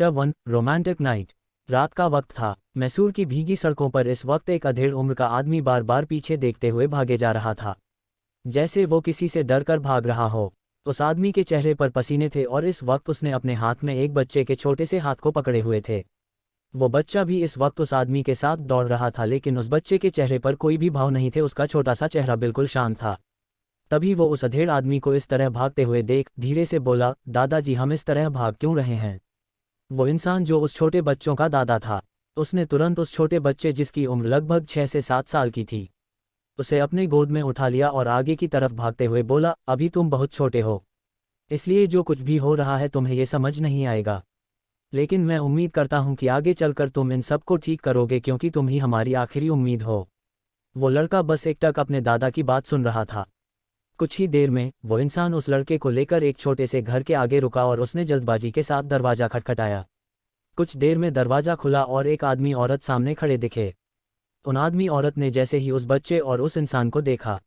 Chapter 1 romantic night. रात का वक्त था। मैसूर की भीगी सड़कों पर इस वक्त एक अधेड़ उम्र का आदमी बार बार पीछे देखते हुए भागे जा रहा था, जैसे वो किसी से डर कर भाग रहा हो। उस आदमी के चेहरे पर पसीने थे और इस वक्त उसने अपने हाथ में एक बच्चे के छोटे से हाथ को पकड़े हुए थे। वो बच्चा भी इस वक्त उस आदमी के साथ दौड़ रहा था, लेकिन उस बच्चे के चेहरे पर कोई भी भाव नहीं थे। उसका छोटा सा चेहरा बिल्कुल शांत था। तभी वो उस अधेड़ आदमी को इस तरह भागते हुए देख धीरे से बोला, दादाजी हम इस तरह भाग क्यों रहे हैं? वो इंसान जो उस छोटे बच्चों का दादा था, उसने तुरंत उस छोटे बच्चे जिसकी उम्र लगभग 6 से 7 साल की थी, उसे अपने गोद में उठा लिया और आगे की तरफ भागते हुए बोला, अभी तुम बहुत छोटे हो, इसलिए जो कुछ भी हो रहा है तुम्हें ये समझ नहीं आएगा, लेकिन मैं उम्मीद करता हूँ कि आगे चलकर तुम इन सबको ठीक करोगे, क्योंकि तुम ही हमारी आखिरी उम्मीद हो। वो लड़का बस एकटक अपने दादा की बात सुन रहा था। कुछ ही देर में वो इंसान उस लड़के को लेकर एक छोटे से घर के आगे रुका और उसने जल्दबाजी के साथ दरवाजा खटखटाया। कुछ देर में दरवाजा खुला और एक आदमी औरत सामने खड़े दिखे। उन आदमी औरत ने जैसे ही उस बच्चे और उस इंसान को देखा,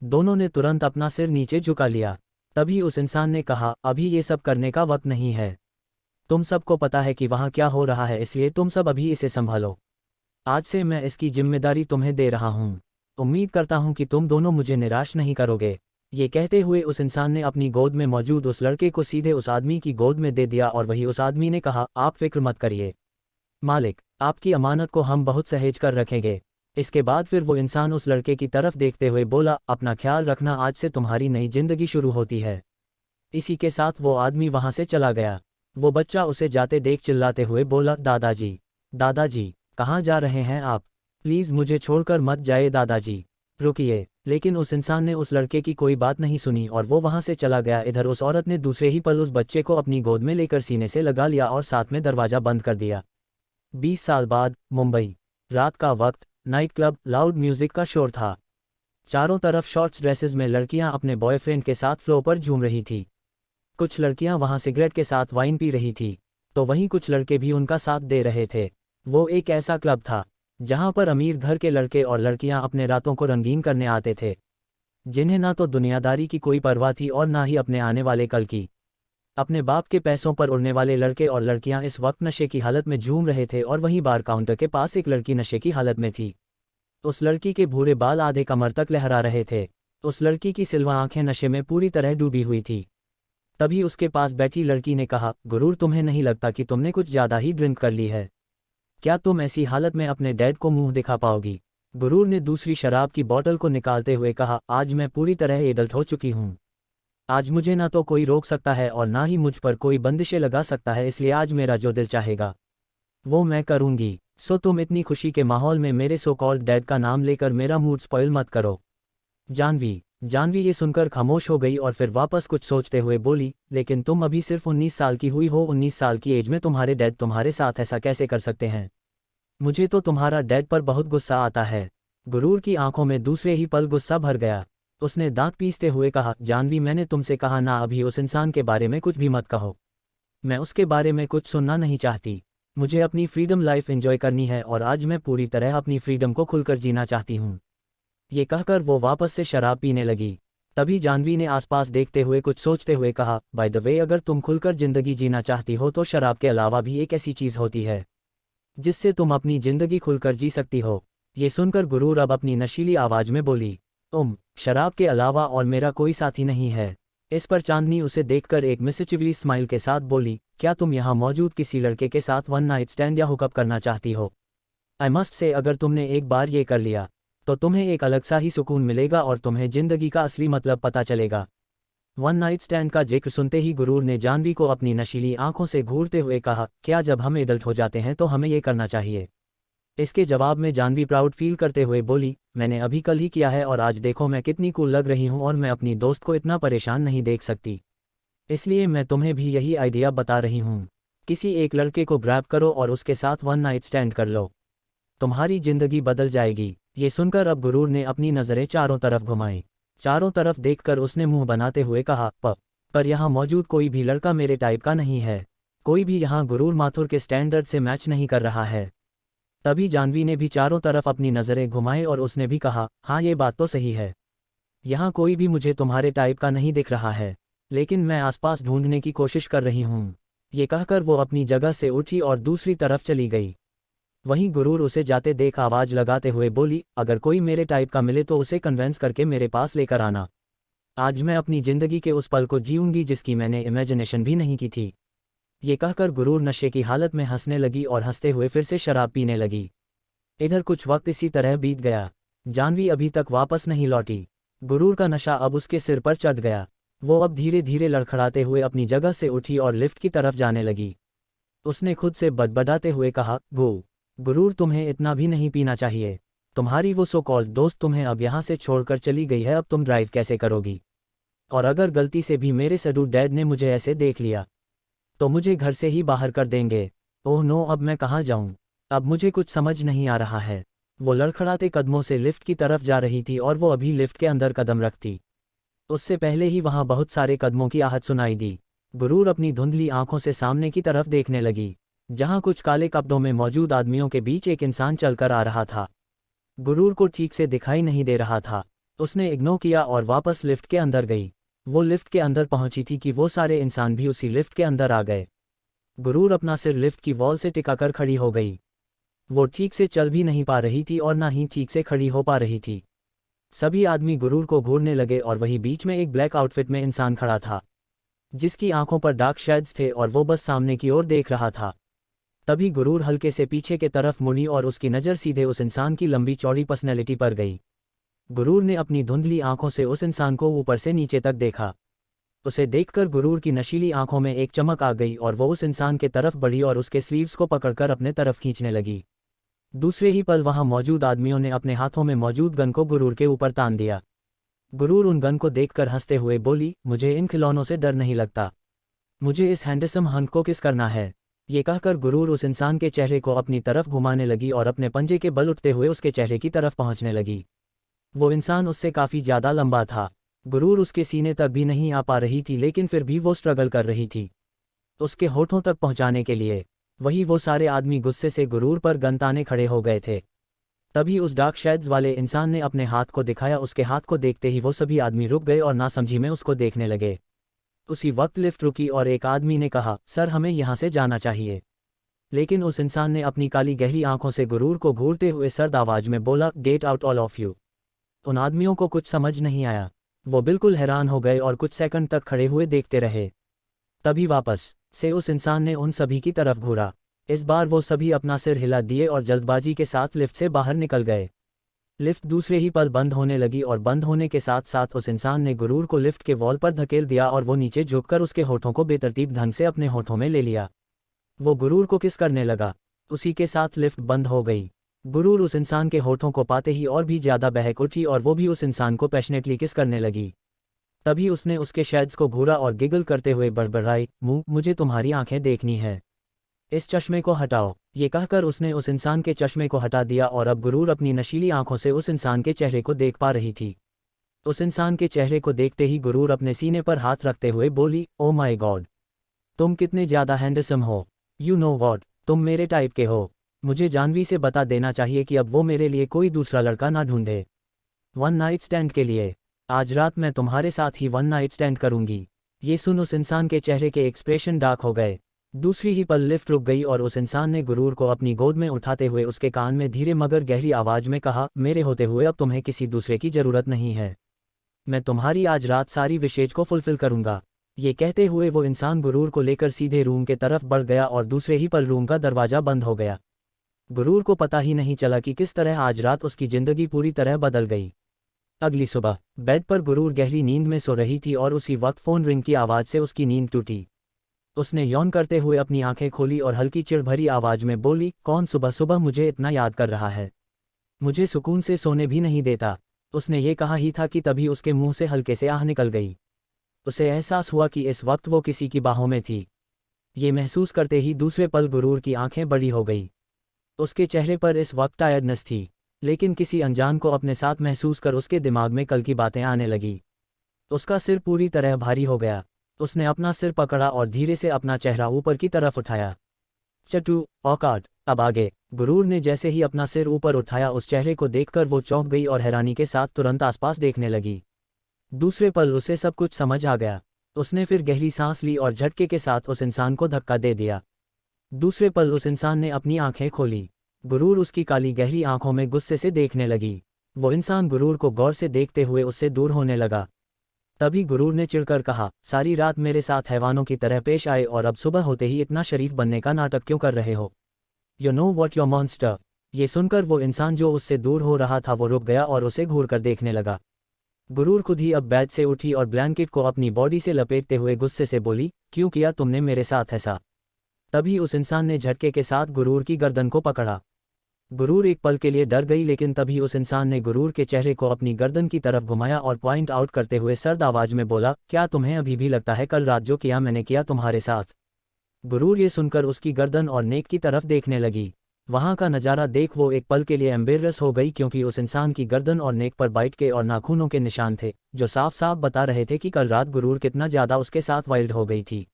दोनों ने तुरंत अपना सिर नीचे झुका लिया। तभी उस इंसान ने कहा, अभी ये सब करने का वक्त नहीं है। तुम सबको पता है कि वहाँ क्या हो रहा है, इसलिए तुम सब अभी इसे संभालो। आज से मैं इसकी जिम्मेदारी तुम्हें दे रहा हूँ। उम्मीद करता हूँ कि तुम दोनों मुझे निराश नहीं करोगे। ये कहते हुए उस इंसान ने अपनी गोद में मौजूद उस लड़के को सीधे उस आदमी की गोद में दे दिया और वही उस आदमी ने कहा, आप फिक्र मत करिए मालिक, आपकी अमानत को हम बहुत सहेज कर रखेंगे। इसके बाद फिर वो इंसान उस लड़के की तरफ देखते हुए बोला, अपना ख्याल रखना, आज से तुम्हारी नई जिंदगी शुरू होती है। इसी के साथ वो आदमी वहां से चला गया। वो बच्चा उसे जाते देख चिल्लाते हुए बोला, दादाजी दादाजी कहाँ जा रहे हैं आप? प्लीज़ मुझे छोड़कर मत जाए दादाजी, रुकिए। लेकिन उस इंसान ने उस लड़के की कोई बात नहीं सुनी और वो वहां से चला गया। इधर उस औरत ने दूसरे ही पल उस बच्चे को अपनी गोद में लेकर सीने से लगा लिया और साथ में दरवाजा बंद कर दिया। 20 साल बाद मुंबई। रात का वक्त। नाइट क्लब, लाउड म्यूजिक का शोर था। चारों तरफ शॉर्ट्स ड्रेसेस में लड़कियां अपने बॉयफ्रेंड के साथ फ्लोर पर झूम रही थी। कुछ लड़कियां वहां सिगरेट के साथ वाइन पी रही थी, तो वहीं कुछ लड़के भी उनका साथ दे रहे थे। वो एक ऐसा क्लब था जहां पर अमीर घर के लड़के और लड़कियां अपने रातों को रंगीन करने आते थे, जिन्हें ना तो दुनियादारी की कोई परवाह थी और ना ही अपने आने वाले कल की। अपने बाप के पैसों पर उड़ने वाले लड़के और लड़कियां इस वक्त नशे की हालत में झूम रहे थे और वहीं बार काउंटर के पास एक लड़की नशे की हालत में थी। उस लड़की के भूरे बाल आधे कमर तक लहरा रहे थे। उस लड़की की सिल्वा आंखें नशे में पूरी तरह डूबी हुई थी। तभी उसके पास बैठी लड़की ने कहा, गुरूर, तुम्हें नहीं लगता कि तुमने कुछ ज़्यादा ही ड्रिंक कर ली है? क्या तुम ऐसी हालत में अपने डैड को मुंह दिखा पाओगी? गुरूर ने दूसरी शराब की बोतल को निकालते हुए कहा, आज मैं पूरी तरह एडल्ट हो चुकी हूँ। आज मुझे ना तो कोई रोक सकता है और ना ही मुझ पर कोई बंदिशें लगा सकता है, इसलिए आज मेरा जो दिल चाहेगा वो मैं करूँगी। सो तुम इतनी खुशी के माहौल में मेरे सो कॉल्ड डैड का नाम लेकर मेरा मूड स्पॉइल मत करो। जानवी ये सुनकर खामोश हो गई और फिर वापस कुछ सोचते हुए बोली, लेकिन तुम अभी सिर्फ 19 साल की हुई हो। 19 साल की एज में तुम्हारे डैड तुम्हारे साथ ऐसा कैसे कर सकते हैं? मुझे तो तुम्हारा डैड पर बहुत गुस्सा आता है। गुरूर की आंखों में दूसरे ही पल गुस्सा भर गया। उसने दांत पीसते हुए कहा, जानवी, मैंने तुमसे कहा ना, अभी उस इंसान के बारे में कुछ भी मत कहो। मैं उसके बारे में कुछ सुनना नहीं चाहती। मुझे अपनी फ्रीडम लाइफ एंजॉय करनी है और आज मैं पूरी तरह अपनी फ्रीडम को खुलकर जीना चाहती हूँ। ये कहकर वो वापस से शराब पीने लगी। तभी जानवी ने आसपास देखते हुए कुछ सोचते हुए कहा, बाय द वे, अगर तुम खुलकर जिंदगी जीना चाहती हो तो शराब के अलावा भी एक ऐसी चीज़ होती है जिससे तुम अपनी जिंदगी खुलकर जी सकती हो। ये सुनकर गुरूर अब अपनी नशीली आवाज में बोली, शराब के अलावा और मेरा कोई साथी नहीं है। इस पर चांदनी उसे देखकर एक मिसचिवली स्माइल के साथ बोली, क्या तुम यहाँ मौजूद किसी लड़के के साथ वन नाइट स्टैंड या हुकअप करना चाहती हो? आई मस्ट से, अगर तुमने एक बार ये कर लिया तो तुम्हें एक अलग सा ही सुकून मिलेगा और तुम्हें जिंदगी का असली मतलब पता चलेगा। वन नाइट स्टैंड का जिक्र सुनते ही गुरूर ने जानवी को अपनी नशीली आंखों से घूरते हुए कहा, क्या जब हम एडल्ट हो जाते हैं तो हमें ये करना चाहिए? इसके जवाब में जानवी प्राउड फील करते हुए बोली, मैंने अभी कल ही किया है और आज देखो मैं कितनी कूल लग रही हूँ और मैं अपनी दोस्त को इतना परेशान नहीं देख सकती। इसलिए मैं तुम्हें भी यही आइडिया बता रही हूँ। किसी एक लड़के को ग्रैब करो और उसके साथ वन नाइट स्टैंड कर लो, तुम्हारी जिंदगी बदल जाएगी। ये सुनकर अब गुरूर ने अपनी नज़रें चारों तरफ घुमाई। चारों तरफ देखकर उसने मुंह बनाते हुए कहा, पर यहाँ मौजूद कोई भी लड़का मेरे टाइप का नहीं है। कोई भी यहाँ गुरूर माथुर के स्टैंडर्ड से मैच नहीं कर रहा है। तभी जानवी ने भी चारों तरफ अपनी नज़रें घुमाई और उसने भी कहा, हाँ ये बात तो सही है, यहाँ कोई भी मुझे तुम्हारे टाइप का नहीं दिख रहा है, लेकिन मैं आसपास ढूंढने की कोशिश कर रही हूँ। ये कहकर वो अपनी जगह से उठी और दूसरी तरफ चली गई। वहीं गुरूर उसे जाते देख आवाज लगाते हुए बोली, अगर कोई मेरे टाइप का मिले तो उसे कन्वेंस करके मेरे पास लेकर आना। आज मैं अपनी जिंदगी के उस पल को जीऊंगी जिसकी मैंने इमेजिनेशन भी नहीं की थी। ये कहकर गुरूर नशे की हालत में हंसने लगी और हंसते हुए फिर से शराब पीने लगी। इधर कुछ वक्त इसी तरह बीत गया। जानवी अभी तक वापस नहीं लौटी। गुरूर का नशा अब उसके सिर पर चढ़ गया। वो अब धीरे धीरे लड़खड़ाते हुए अपनी जगह से उठी और लिफ्ट की तरफ जाने लगी। उसने खुद से बड़बड़ाते हुए कहा, गुरूर तुम्हें इतना भी नहीं पीना चाहिए। तुम्हारी वो सो कॉल्ड दोस्त तुम्हें अब यहाँ से छोड़कर चली गई है, अब तुम ड्राइव कैसे करोगी? और अगर गलती से भी मेरे सडू डैड ने मुझे ऐसे देख लिया तो मुझे घर से ही बाहर कर देंगे। ओह नो, अब मैं कहाँ जाऊँ? अब मुझे कुछ समझ नहीं आ रहा है। वो लड़खड़ाते कदमों से लिफ्ट की तरफ जा रही थी और वो अभी लिफ्ट के अंदर कदम रखती उससे पहले ही वहाँ बहुत सारे कदमों की आहट सुनाई दी। गुरूर अपनी धुंधली आंखों से सामने की तरफ देखने लगी, जहाँ कुछ काले कपड़ों में मौजूद आदमियों के बीच एक इंसान चलकर आ रहा था। गुरूर को ठीक से दिखाई नहीं दे रहा था। उसने इग्नोर किया और वापस लिफ्ट के अंदर गई। वो लिफ्ट के अंदर पहुंची थी कि वो सारे इंसान भी उसी लिफ्ट के अंदर आ गए। गुरूर अपना सिर लिफ्ट की वॉल से टिकाकर खड़ी हो गई। वो ठीक से चल भी नहीं पा रही थी और ना ही ठीक से खड़ी हो पा रही थी। सभी आदमी गुरूर को घूरने लगे और वहीं बीच में एक ब्लैक आउटफिट में इंसान खड़ा था, जिसकी आंखों पर डार्क शेड्स थे और वो बस सामने की ओर देख रहा था। तभी गुरूर हल्के से पीछे के तरफ मुड़ी और उसकी नज़र सीधे उस इंसान की लंबी चौड़ी पर्सनैलिटी पर गई। गुरूर ने अपनी धुंधली आंखों से उस इंसान को ऊपर से नीचे तक देखा। उसे देखकर गुरूर की नशीली आंखों में एक चमक आ गई और वो उस इंसान के तरफ बढ़ी और उसके स्लीव्स को पकड़कर अपने तरफ खींचने लगी। दूसरे ही पल वहां मौजूद आदमियों ने अपने हाथों में मौजूद गन को गुरूर के ऊपर तान दिया। गुरूर उन गन को देखकर हंसते हुए बोली, मुझे इन खिलौनों से डर नहीं लगता। मुझे इस हैंडसम हंक को किस करना है? ये कहकर गुरूर उस इंसान के चेहरे को अपनी तरफ घुमाने लगी और अपने पंजे के बल उठते हुए उसके चेहरे की तरफ पहुंचने लगी। वो इंसान उससे काफ़ी ज़्यादा लंबा था। गुरूर उसके सीने तक भी नहीं आ पा रही थी, लेकिन फिर भी वो स्ट्रगल कर रही थी उसके होठों तक पहुंचाने के लिए। वही वो सारे आदमी गुस्से से गुरूर पर गन ताने खड़े हो गए थे। तभी उस डार्क शेड्स वाले इंसान ने अपने हाथ को दिखाया। उसके हाथ को देखते ही वो सभी आदमी रुक गए और नासमझी में उसको देखने लगे। उसी वक्त लिफ्ट रुकी और एक आदमी ने कहा, सर हमें यहाँ से जाना चाहिए। लेकिन उस इंसान ने अपनी काली गहरी आंखों से गुरूर को घूरते हुए सर्द आवाज में बोला, get out all of you. उन आदमियों को कुछ समझ नहीं आया। वो बिल्कुल हैरान हो गए और कुछ सेकंड तक खड़े हुए देखते रहे। तभी वापस से उस इंसान ने उन सभी की तरफ घूरा। इस बार वो सभी अपना सिर हिला दिए और जल्दबाजी के साथ लिफ्ट से बाहर निकल गए। लिफ्ट दूसरे ही पल बंद होने लगी और बंद होने के साथ साथ उस इंसान ने गुरूर को लिफ्ट के वॉल पर धकेल दिया और वो नीचे झुककर उसके होठों को बेतरतीब ढंग से अपने होठों में ले लिया। वो गुरूर को किस करने लगा। उसी के साथ लिफ्ट बंद हो गई। गुरूर उस इंसान के होठों को पाते ही और भी ज्यादा बहक उठी और वो भी उस इंसान को पैशनेटली किस करने लगी। तभी उसने उसके शेड्स को घूरा और गिगल करते हुए बड़बड़ाई, मुझे तुम्हारी आंखें देखनी है, इस चश्मे को हटाओ। ये कहकर उसने उस इंसान के चश्मे को हटा दिया और अब गुरूर अपनी नशीली आंखों से उस इंसान के चेहरे को देख पा रही थी। उस इंसान के चेहरे को देखते ही गुरूर अपने सीने पर हाथ रखते हुए बोली, ओ माय गॉड, तुम कितने ज़्यादा हैंडसम हो। यू नो वॉट, तुम मेरे टाइप के हो। मुझे जानवी से बता देना चाहिए कि अब वो मेरे लिए कोई दूसरा लड़का ना ढूंढे। वन नाइट स्टैंड के लिए आज रात मैं तुम्हारे साथ ही वन नाइट स्टैंड करूंगी। ये सुन उस इंसान के चेहरे के एक्सप्रेशन डार्क हो गए। दूसरी ही पल लिफ्ट रुक गई और उस इंसान ने गुरूर को अपनी गोद में उठाते हुए उसके कान में धीरे मगर गहरी आवाज में कहा, मेरे होते हुए अब तुम्हें किसी दूसरे की जरूरत नहीं है। मैं तुम्हारी आज रात सारी विशेष को फुलफिल करूंगा। ये कहते हुए वो इंसान गुरूर को लेकर सीधे रूम के तरफ बढ़ गया और दूसरे ही पल रूम का दरवाजा बंद हो गया। गुरूर को पता ही नहीं चला कि किस तरह आज रात उसकी जिंदगी पूरी तरह बदल गई। अगली सुबह बेड पर गुरूर गहरी नींद में सो रही थी और उसी वक्त फोन रिंग की आवाज से उसकी नींद टूटी। उसने यौन करते हुए अपनी आंखें खोली और हल्की चिढ़ भरी आवाज में बोली, कौन सुबह सुबह मुझे इतना याद कर रहा है? मुझे सुकून से सोने भी नहीं देता। उसने ये कहा ही था कि तभी उसके मुंह से हल्के से आह निकल गई। उसे एहसास हुआ कि इस वक्त वो किसी की बाहों में थी। ये महसूस करते ही दूसरे पल गुरूर की आंखें बड़ी हो गई। उसके चेहरे पर इस वक्त टायर्डनेस थी, लेकिन किसी अनजान को अपने साथ महसूस कर उसके दिमाग में कल की बातें आने लगी। उसका सिर पूरी तरह भारी हो गया। उसने अपना सिर पकड़ा और धीरे से अपना चेहरा ऊपर की तरफ उठाया। चटू औकात, अब आगे। गुरूर ने जैसे ही अपना सिर ऊपर उठाया उस चेहरे को देखकर वो चौंक गई और हैरानी के साथ तुरंत आसपास देखने लगी। दूसरे पल उसे सब कुछ समझ आ गया। उसने फिर गहरी सांस ली और झटके के साथ उस इंसान को धक्का दे दिया। दूसरे पल उस इंसान ने अपनी आंखें खोली। गुरूर उसकी काली गहरी आंखों में गुस्से से देखने लगी। वो इंसान गुरूर को गौर से देखते हुए उससे दूर होने लगा। तभी गुरूर ने चिढ़कर कहा, सारी रात मेरे साथ हैवानों की तरह पेश आए और अब सुबह होते ही इतना शरीफ बनने का नाटक क्यों कर रहे हो? You know what your monster. ये सुनकर वो इंसान जो उससे दूर हो रहा था वो रुक गया और उसे घूर कर देखने लगा। गुरूर खुद ही अब बेड से उठी और ब्लैंकेट को अपनी बॉडी से लपेटते हुए गुस्से से बोली, क्यों किया तुमने मेरे साथ ऐसा? तभी उस इंसान ने झटके के साथ गुरूर की गर्दन को पकड़ा। गुरूर एक पल के लिए डर गई, लेकिन तभी उस इंसान ने गुरूर के चेहरे को अपनी गर्दन की तरफ घुमाया और पॉइंट आउट करते हुए सर्द आवाज में बोला, क्या तुम्हें अभी भी लगता है कल रात जो किया मैंने किया तुम्हारे साथ? गुरूर ये सुनकर उसकी गर्दन और नेक की तरफ देखने लगी। वहां का नज़ारा देख वो एक पल के लिए एम्बेरस हो गई, क्योंकि उस इंसान की गर्दन और नेक पर बाइट के और नाखूनों के निशान थे जो साफ साफ बता रहे थे कि कल रात गुरूर कितना ज़्यादा उसके साथ वाइल्ड हो गई थी।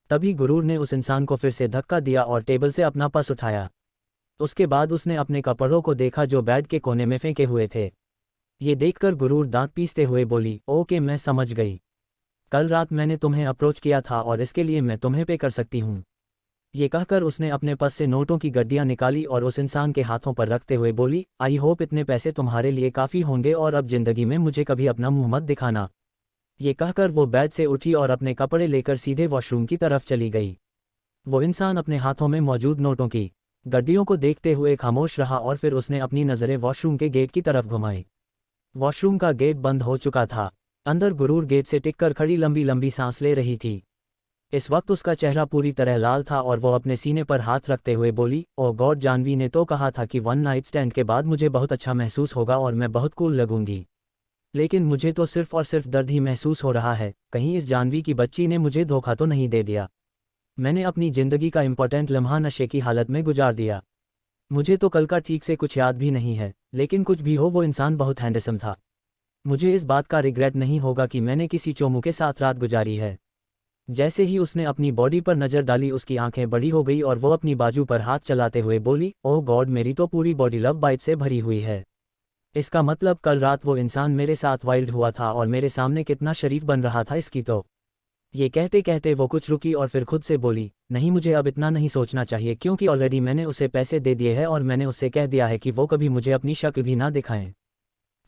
तभी गुरूर ने उस इंसान को फिर से धक्का दिया और टेबल से अपना पर्स उठाया। उसके बाद उसने अपने कपड़ों को देखा जो बेड के कोने में फेंके हुए थे। ये देखकर गुरूर दांत पीसते हुए बोली, ओके मैं समझ गई। कल रात मैंने तुम्हें अप्रोच किया था और इसके लिए मैं तुम्हें पे कर सकती हूँ। ये कहकर उसने अपने पर्स से नोटों की गड्डियाँ निकाली और उस इंसान के हाथों पर रखते हुए बोली, आई होप इतने पैसे तुम्हारे लिए काफ़ी होंगे और अब जिंदगी में मुझे कभी अपना मुंह मत दिखाना। ये कहकर वो बेड से उठी और अपने कपड़े लेकर सीधे वॉशरूम की तरफ चली गई। वो इंसान अपने हाथों में मौजूद नोटों की गड्डियों को देखते हुए खामोश रहा और फिर उसने अपनी नज़रें वॉशरूम के गेट की तरफ घुमाई। वॉशरूम का गेट बंद हो चुका था। अंदर गुरूर गेट से टिककर खड़ी लंबी लंबी सांस ले रही थी। इस वक्त उसका चेहरा पूरी तरह लाल था और वो अपने सीने पर हाथ रखते हुए बोली, ओह गॉड, जानवी ने तो कहा था कि वन नाइट स्टैंड के बाद मुझे बहुत अच्छा महसूस होगा और मैं बहुत कूल लगूंगी, लेकिन मुझे तो सिर्फ और सिर्फ दर्द ही महसूस हो रहा है। कहीं इस जानवी की बच्ची ने मुझे धोखा तो नहीं दे दिया? मैंने अपनी ज़िंदगी का इम्पोर्टेंट लम्हा नशे की हालत में गुजार दिया। मुझे तो कल का ठीक से कुछ याद भी नहीं है, लेकिन कुछ भी हो वो इंसान बहुत हैंडसम था। मुझे इस बात का रिग्रेट नहीं होगा कि मैंने किसी चोमू के साथ रात गुजारी है। जैसे ही उसने अपनी बॉडी पर नज़र डाली उसकी आंखें बड़ी हो गई और वो अपनी बाजू पर हाथ चलाते हुए बोली, ओह गॉड, मेरी तो पूरी बॉडी लव बाइट से भरी हुई है। इसका मतलब कल रात वो इंसान मेरे साथ वाइल्ड हुआ था और मेरे सामने कितना शरीफ बन रहा था इसकी तो। ये कहते कहते वो कुछ रुकी और फिर खुद से बोली, नहीं मुझे अब इतना नहीं सोचना चाहिए, क्योंकि ऑलरेडी मैंने उसे पैसे दे दिए हैं और मैंने उससे कह दिया है कि वो कभी मुझे अपनी शक्ल भी ना दिखाएं।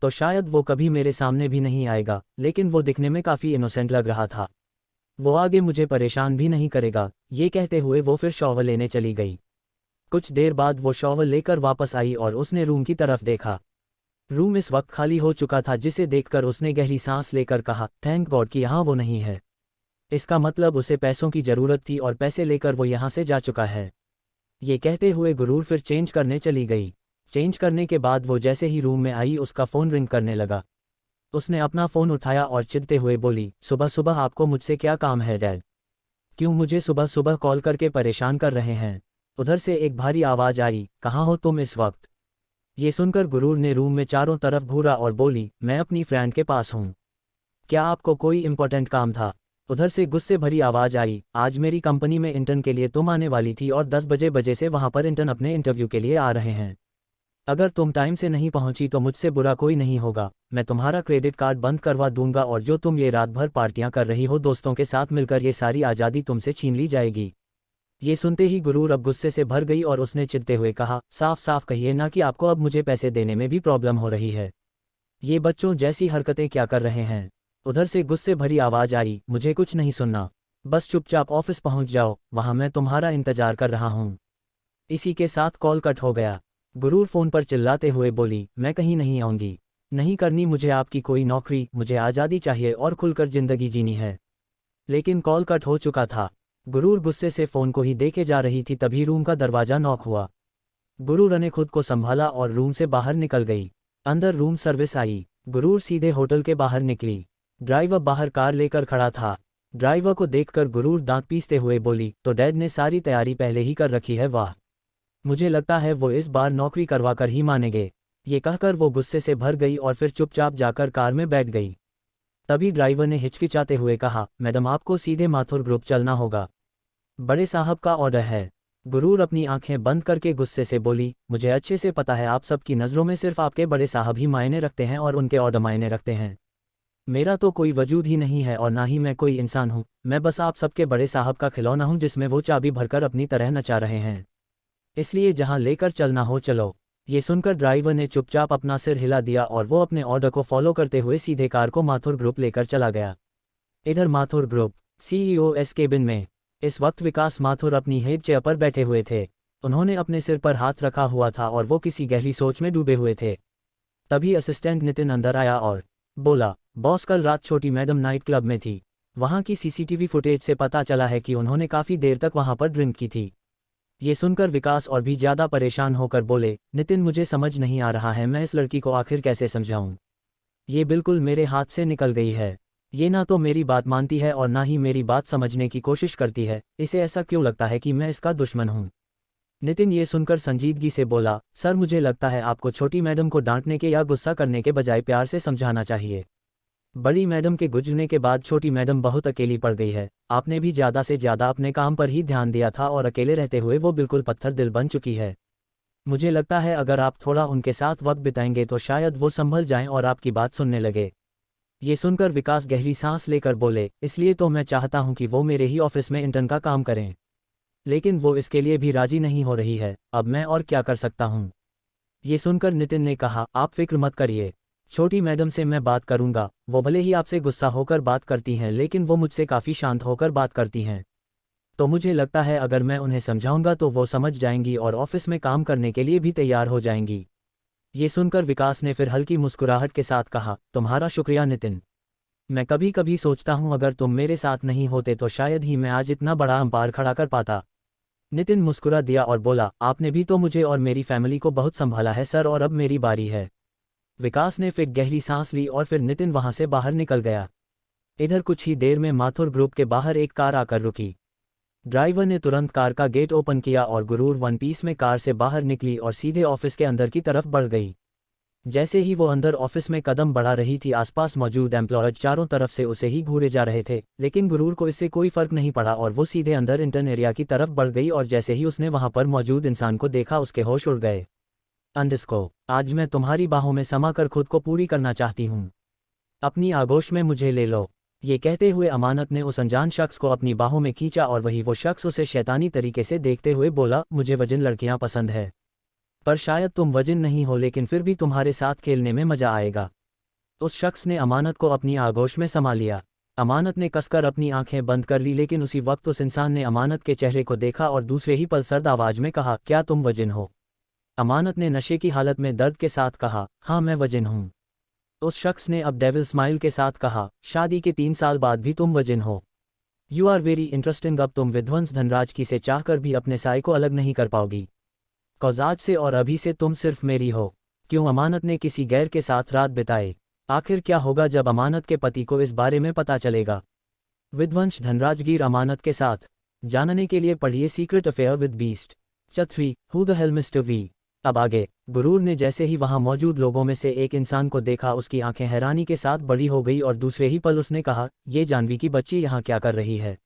तो शायद वो कभी मेरे सामने भी नहीं आएगा, लेकिन वो दिखने में काफ़ी इनोसेंट लग रहा था। वो आगे मुझे परेशान भी नहीं करेगा। ये कहते हुए वो फिर शॉवर लेने चली गई। कुछ देर बाद वो शॉवर लेकर वापस आई और उसने रूम की तरफ देखा। रूम इस वक्त खाली हो चुका था, जिसे देखकर उसने गहरी सांस लेकर कहा, थैंक गॉड कि यहाँ वो नहीं है। इसका मतलब उसे पैसों की ज़रूरत थी और पैसे लेकर वो यहाँ से जा चुका है। ये कहते हुए गुरूर फिर चेंज करने चली गई। चेंज करने के बाद वो जैसे ही रूम में आई उसका फ़ोन रिंग करने लगा। उसने अपना फ़ोन उठाया और चिढ़ते हुए बोली, सुबह सुबह आपको मुझसे क्या काम है डैड? क्यों मुझे सुबह सुबह कॉल करके परेशान कर रहे हैं? उधर से एक भारी आवाज़ आई, कहाँ हो तुम इस वक्त? ये सुनकर गुरूर ने रूम में चारों तरफ घूरा और बोली, मैं अपनी फ्रेंड के पास हूँ। क्या आपको कोई इम्पोर्टेंट काम था? उधर से गुस्से भरी आवाज़ आई, आज मेरी कंपनी में इंटर्न के लिए तुम आने वाली थी और 10 बजे से वहाँ पर इंटर्न अपने इंटरव्यू के लिए आ रहे हैं। अगर तुम टाइम से नहीं पहुंची तो मुझसे बुरा कोई नहीं होगा। मैं तुम्हारा क्रेडिट कार्ड बंद करवा दूंगा और जो तुम ये रात भर पार्टियां कर रही हो दोस्तों के साथ मिलकर, ये सारी आज़ादी तुमसे छीन ली जाएगी। ये सुनते ही गुरूर अब गुस्से से भर गई और उसने चिढ़ते हुए कहा, साफ साफ कहिए ना कि आपको अब मुझे पैसे देने में भी प्रॉब्लम हो रही है। ये बच्चों जैसी हरकतें क्या कर रहे हैं? उधर से गुस्से भरी आवाज़ आई, मुझे कुछ नहीं सुनना, बस चुपचाप ऑफिस पहुंच जाओ, वहां मैं तुम्हारा इंतजार कर रहा हूं। इसी के साथ कॉल कट हो गया। गुरूर फ़ोन पर चिल्लाते हुए बोली, मैं कहीं नहीं आऊँगी, नहीं करनी मुझे आपकी कोई नौकरी, मुझे आज़ादी चाहिए और खुलकर ज़िंदगी जीनी है। लेकिन कॉल कट हो चुका था। गुरूर गुस्से से फ़ोन को ही देखे जा रही थी, तभी रूम का दरवाज़ा नॉक हुआ। गुरूर ने खुद को संभाला और रूम से बाहर निकल गई। अंदर रूम सर्विस आई। गुरूर सीधे होटल के बाहर निकली। ड्राइवर बाहर कार लेकर खड़ा था। ड्राइवर को देखकर गुरूर दांत पीसते हुए बोली, तो डैड ने सारी तैयारी पहले ही कर रखी है, वाह, मुझे लगता है वो इस बार नौकरी करवा कर ही मानेंगे। ये कहकर वो गुस्से से भर गई और फिर चुपचाप जाकर कार में बैठ गई। तभी ड्राइवर ने हिचकिचाते हुए कहा, मैडम आपको सीधे माथुर ग्रुप चलना होगा, बड़े साहब का ऑर्डर है। गुरूर अपनी आंखें बंद करके गुस्से से बोली, मुझे अच्छे से पता है आप सबकी नज़रों में सिर्फ आपके बड़े साहब ही मायने रखते हैं और उनके ऑर्डर मायने रखते हैं। मेरा तो कोई वजूद ही नहीं है और ना ही मैं कोई इंसान हूँ, मैं बस आप सबके बड़े साहब का खिलौना हूँ जिसमें वो चाबी भरकर अपनी तरह नचा रहे हैं। इसलिए जहाँ लेकर चलना हो चलो। ये सुनकर ड्राइवर ने चुपचाप अपना सिर हिला दिया और वो अपने ऑर्डर को फॉलो करते हुए सीधे कार को माथुर ग्रुप लेकर चला गया। इधर Mathur group CEO S cabin में इस वक्त विकास माथुर अपनी हेड चेयर पर बैठे हुए थे। उन्होंने अपने सिर पर हाथ रखा हुआ था और वो किसी गहरी सोच में डूबे हुए थे। तभी असिस्टेंट नितिन अंदर आया और बोला, बॉस कल रात छोटी मैडम नाइट क्लब में थी। वहाँ की सीसीटीवी फुटेज से पता चला है कि उन्होंने काफ़ी देर तक वहाँ पर ड्रिंक की थी। ये सुनकर विकास और भी ज़्यादा परेशान होकर बोले, नितिन मुझे समझ नहीं आ रहा है, मैं इस लड़की को आखिर कैसे समझाऊं। ये बिल्कुल मेरे हाथ से निकल गई है। ये ना तो मेरी बात मानती है और ना ही मेरी बात समझने की कोशिश करती है। इसे ऐसा क्यों लगता है कि मैं इसका दुश्मन हूँ। नितिन ये सुनकर संजीदगी से बोला, सर मुझे लगता है आपको छोटी मैडम को डांटने के या गुस्सा करने के बजाय प्यार से समझाना चाहिए। बड़ी मैडम के गुजरने के बाद छोटी मैडम बहुत अकेली पड़ गई है। आपने भी ज़्यादा से ज़्यादा अपने काम पर ही ध्यान दिया था और अकेले रहते हुए वो बिल्कुल पत्थर दिल बन चुकी है। मुझे लगता है अगर आप थोड़ा उनके साथ वक्त बिताएंगे तो शायद वो संभल जाएं और आपकी बात सुनने लगे। ये सुनकर विकास गहरी सांस लेकर बोले, इसलिए तो मैं चाहता हूं कि वो मेरे ही ऑफिस में इंटर्न का काम करें, लेकिन वो इसके लिए भी राजी नहीं हो रही है। अब मैं और क्या कर सकता हूं। ये सुनकर नितिन ने कहा, आप फिक्र मत करिए, छोटी मैडम से मैं बात करूंगा। वो भले ही आपसे गुस्सा होकर बात करती हैं लेकिन वो मुझसे काफ़ी शांत होकर बात करती हैं। तो मुझे लगता है अगर मैं उन्हें समझाऊंगा तो वो समझ जाएंगी और ऑफिस में काम करने के लिए भी तैयार हो जाएंगी। ये सुनकर विकास ने फिर हल्की मुस्कुराहट के साथ कहा, तुम्हारा शुक्रिया नितिन। मैं कभी कभी सोचता हूं अगर तुम मेरे साथ नहीं होते तो शायद ही मैं आज इतना बड़ा अंपायर खड़ा कर पाता। नितिन मुस्कुरा दिया और बोला, आपने भी तो मुझे और मेरी फैमिली को बहुत संभाला है सर, और अब मेरी बारी है। विकास ने फिर गहरी सांस ली और फिर नितिन वहां से बाहर निकल गया। इधर कुछ ही देर में माथुर ग्रुप के बाहर एक कार आकर रुकी। ड्राइवर ने तुरंत कार का गेट ओपन किया और गुरूर वन पीस में कार से बाहर निकली और सीधे ऑफिस के अंदर की तरफ बढ़ गई। जैसे ही वो अंदर ऑफिस में कदम बढ़ा रही थी, आसपास मौजूद एम्प्लॉयज चारों तरफ से उसे ही घूरे जा रहे थे, लेकिन गुरूर को इससे कोई फर्क नहीं पड़ा और वो सीधे अंदर इंटर्न एरिया की तरफ बढ़ गई और जैसे ही उसने वहां पर मौजूद इंसान को देखा उसके होश उड़ गए। अंडिस्को, आज मैं तुम्हारी बाहों में समाकर खुद को पूरी करना चाहती हूँ, अपनी आगोश में मुझे ले लो। ये कहते हुए अमानत ने उस अनजान शख्स को अपनी बाहों में खींचा और वही वो शख्स उसे शैतानी तरीके से देखते हुए बोला, मुझे वजन लड़कियां पसंद है, पर शायद तुम वजन नहीं हो, लेकिन फिर भी तुम्हारे साथ खेलने में मजा आएगा। उस शख्स ने अमानत को अपनी आगोश में समा लिया। अमानत ने कसकर अपनी आंखें बंद कर ली, लेकिन उसी वक्त उस इंसान ने अमानत के चेहरे को देखा और दूसरे ही पल सर्द आवाज में कहा, क्या तुम वजन हो। अमानत ने नशे की हालत में दर्द के साथ कहा, हाँ मैं वजन हूँ। उस शख्स ने अब डेविल स्माइल के साथ कहा, शादी के 3 साल बाद भी तुम वजन हो। You are very interesting. अब तुम विध्वंस धनराज की से चाहकर भी अपने साय को अलग नहीं कर पाओगी। कॉज आज से और अभी से तुम सिर्फ मेरी हो। क्यों अमानत ने किसी गैर के साथ रात बिताए। आखिर क्या होगा जब अमानत के पति को इस बारे में पता चलेगा। विध्वंस धनराजगीर अमानत के साथ जानने के लिए पढ़िए सीक्रेट अफेयर विद बीस्ट चथवी who the hell mister V. अब आगे। गुरूर ने जैसे ही वहां मौजूद लोगों में से एक इंसान को देखा, उसकी आंखें हैरानी के साथ बड़ी हो गई और दूसरे ही पल उसने कहा, ये जानवी की बच्ची यहाँ क्या कर रही है।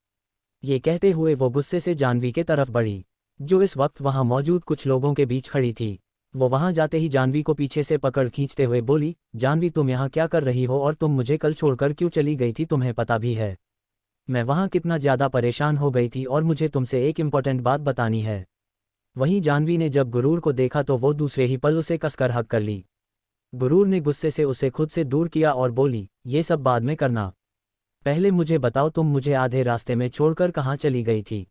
ये कहते हुए वो गुस्से से जानवी के तरफ बढ़ी, जो इस वक्त वहां मौजूद कुछ लोगों के बीच खड़ी थी। वो वहां जाते ही जानवी को पीछे से पकड़ खींचते हुए बोली, जानवी तुम यहाँ क्या कर रही हो और तुम मुझे कल छोड़कर क्यों चली गई थी, तुम्हें पता भी है मैं वहां कितना ज़्यादा परेशान हो गई थी और मुझे तुमसे एक इम्पोर्टेंट बात बतानी है। वहीं जानवी ने जब गुरूर को देखा तो वो दूसरे ही पल उसे कसकर हक कर ली। गुरूर ने गुस्से से उसे खुद से दूर किया और बोली, ये सब बाद में करना, पहले मुझे बताओ तुम मुझे आधे रास्ते में छोड़कर कहाँ चली गई थी।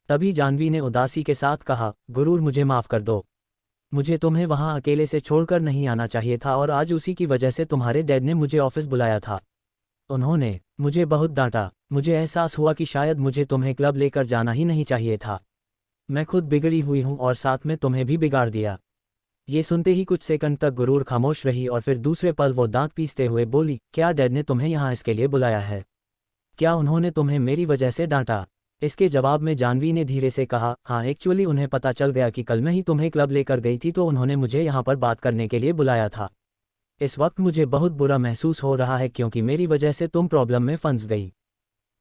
तभी जानवी ने उदासी के साथ कहा, गुरूर मुझे माफ़ कर दो, मुझे तुम्हें वहाँ अकेले से छोड़कर नहीं आना चाहिए था और आज उसी की वजह से तुम्हारे डैड ने मुझे ऑफिस बुलाया था। उन्होंने मुझे बहुत डांटा। मुझे एहसास हुआ कि शायद मुझे तुम्हें क्लब लेकर जाना ही नहीं चाहिए था। मैं खुद बिगड़ी हुई हूँ और साथ में तुम्हें भी बिगाड़ दिया। ये सुनते ही कुछ सेकंड तक गुरूर खामोश रही और फिर दूसरे पल वो दांत पीसते हुए बोली, क्या डैड ने तुम्हें यहाँ इसके लिए बुलाया है? क्या उन्होंने तुम्हें मेरी वजह से डांटा? इसके जवाब में जानवी ने धीरे से कहा, हाँ एक्चुअली उन्हें पता चल गया कि कल मैं ही तुम्हें क्लब लेकर गई थी तो उन्होंने मुझे यहाँ पर बात करने के लिए बुलाया था। इस वक्त मुझे बहुत बुरा महसूस हो रहा है क्योंकि मेरी वजह से तुम प्रॉब्लम में फंस गई।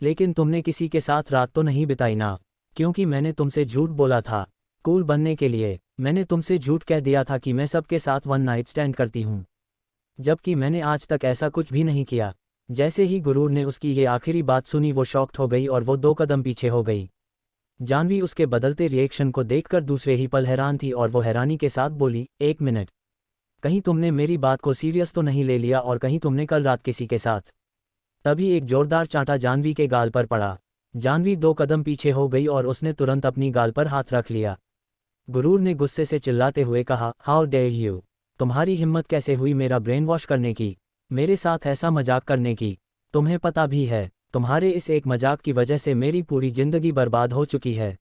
लेकिन तुमने किसी के साथ रात तो नहीं बिताई ना? क्योंकि मैंने तुमसे झूठ बोला था कूल बनने के लिए। मैंने तुमसे झूठ कह दिया था कि मैं सबके साथ वन नाइट स्टैंड करती हूँ, जबकि मैंने आज तक ऐसा कुछ भी नहीं किया। जैसे ही गुरूर ने उसकी ये आखिरी बात सुनी वो शॉक्ड हो गई और वो 2 कदम पीछे हो गई। जानवी उसके बदलते रिएक्शन को देखकर दूसरे ही पल हैरान थी और वो हैरानी के साथ बोली, 1 मिनट, कहीं तुमने मेरी बात को सीरियस तो नहीं ले लिया और कहीं तुमने कल रात किसी के साथ। तभी एक जोरदार चांटा जानवी के गाल पर पड़ा। जानवी 2 कदम पीछे हो गई और उसने तुरंत अपनी गाल पर हाथ रख लिया। गुरूर ने गुस्से से चिल्लाते हुए कहा, हाउ डेयर यू, तुम्हारी हिम्मत कैसे हुई मेरा ब्रेन वॉश करने की, मेरे साथ ऐसा मजाक करने की। तुम्हें पता भी है तुम्हारे इस एक मजाक की वजह से मेरी पूरी जिंदगी बर्बाद हो चुकी है।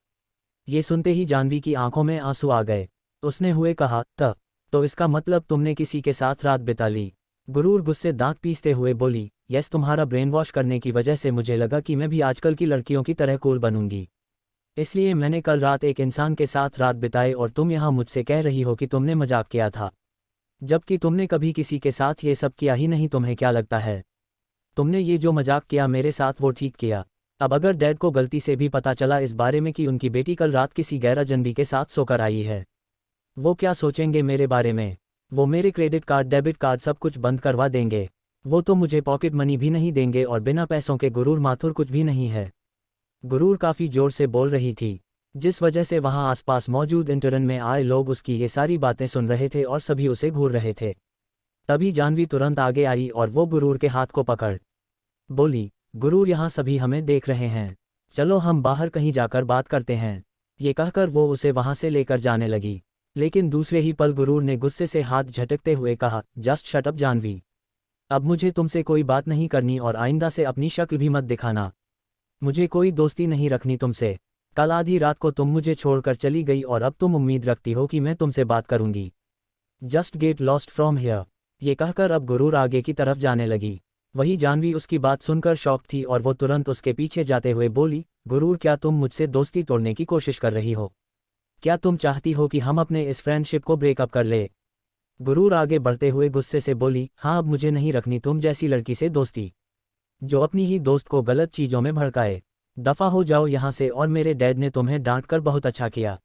ये सुनते ही जानवी की आंखों में आंसू आ गए। उसने हुए कहा, तो इसका मतलब तुमने किसी के साथ रात बिता ली। गुरूर गुस्से दांत पीसते हुए बोली, यस, तुम्हारा ब्रेन वॉश करने की वजह से मुझे लगा कि मैं भी आजकल की लड़कियों की तरह कूल बनूंगी, इसलिए मैंने कल रात एक इंसान के साथ रात बिताई और तुम यहाँ मुझसे कह रही हो कि तुमने मजाक किया था, जबकि तुमने कभी किसी के साथ ये सब किया ही नहीं। तुम्हें क्या लगता है तुमने ये जो मजाक किया मेरे साथ वो ठीक किया? अब अगर डैड को गलती से भी पता चला इस बारे में कि उनकी बेटी कल रात किसी गैर अजनबी के साथ सोकर आई है, वो क्या सोचेंगे मेरे बारे में? वो मेरे क्रेडिट कार्ड, डेबिट कार्ड सब कुछ बंद करवा देंगे। वो तो मुझे पॉकेट मनी भी नहीं देंगे और बिना पैसों के गुरूर माथुर कुछ भी नहीं है। गुरूर काफ़ी जोर से बोल रही थी, जिस वजह से वहाँ आसपास मौजूद इंटरन में आए लोग उसकी ये सारी बातें सुन रहे थे और सभी उसे घूर रहे थे। तभी जानवी तुरंत आगे आई और वो गुरूर के हाथ को पकड़ बोली, गुरूर, यहाँ सभी हमें देख रहे हैं, चलो हम बाहर कहीं जाकर बात करते हैं। ये कहकर वो उसे वहाँ से लेकर जाने लगी, लेकिन दूसरे ही पल गुरूर ने गुस्से से हाथ झटकते हुए कहा, जस्ट शट अप जानवी, अब मुझे तुमसे कोई बात नहीं करनी और आइंदा से अपनी शक्ल भी मत दिखाना। मुझे कोई दोस्ती नहीं रखनी तुमसे। कल आधी रात को तुम मुझे छोड़कर चली गई और अब तुम उम्मीद रखती हो कि मैं तुमसे बात करूंगी। Just get lost from here. ये कहकर अब गुरूर आगे की तरफ जाने लगी। वही जानवी उसकी बात सुनकर शॉक थी और वो तुरंत उसके पीछे जाते हुए बोली, गुरूर, क्या तुम मुझसे दोस्ती तोड़ने की कोशिश कर रही हो? क्या तुम चाहती हो कि हम अपने इस फ्रेंडशिप को ब्रेकअप कर ले? गुरूर आगे बढ़ते हुए गुस्से से बोली, हाँ, अब मुझे नहीं रखनी तुम जैसी लड़की से दोस्ती, जो अपनी ही दोस्त को गलत चीज़ों में भड़काए। दफ़ा हो जाओ यहाँ से, और मेरे डैड ने तुम्हें डांट कर बहुत अच्छा किया।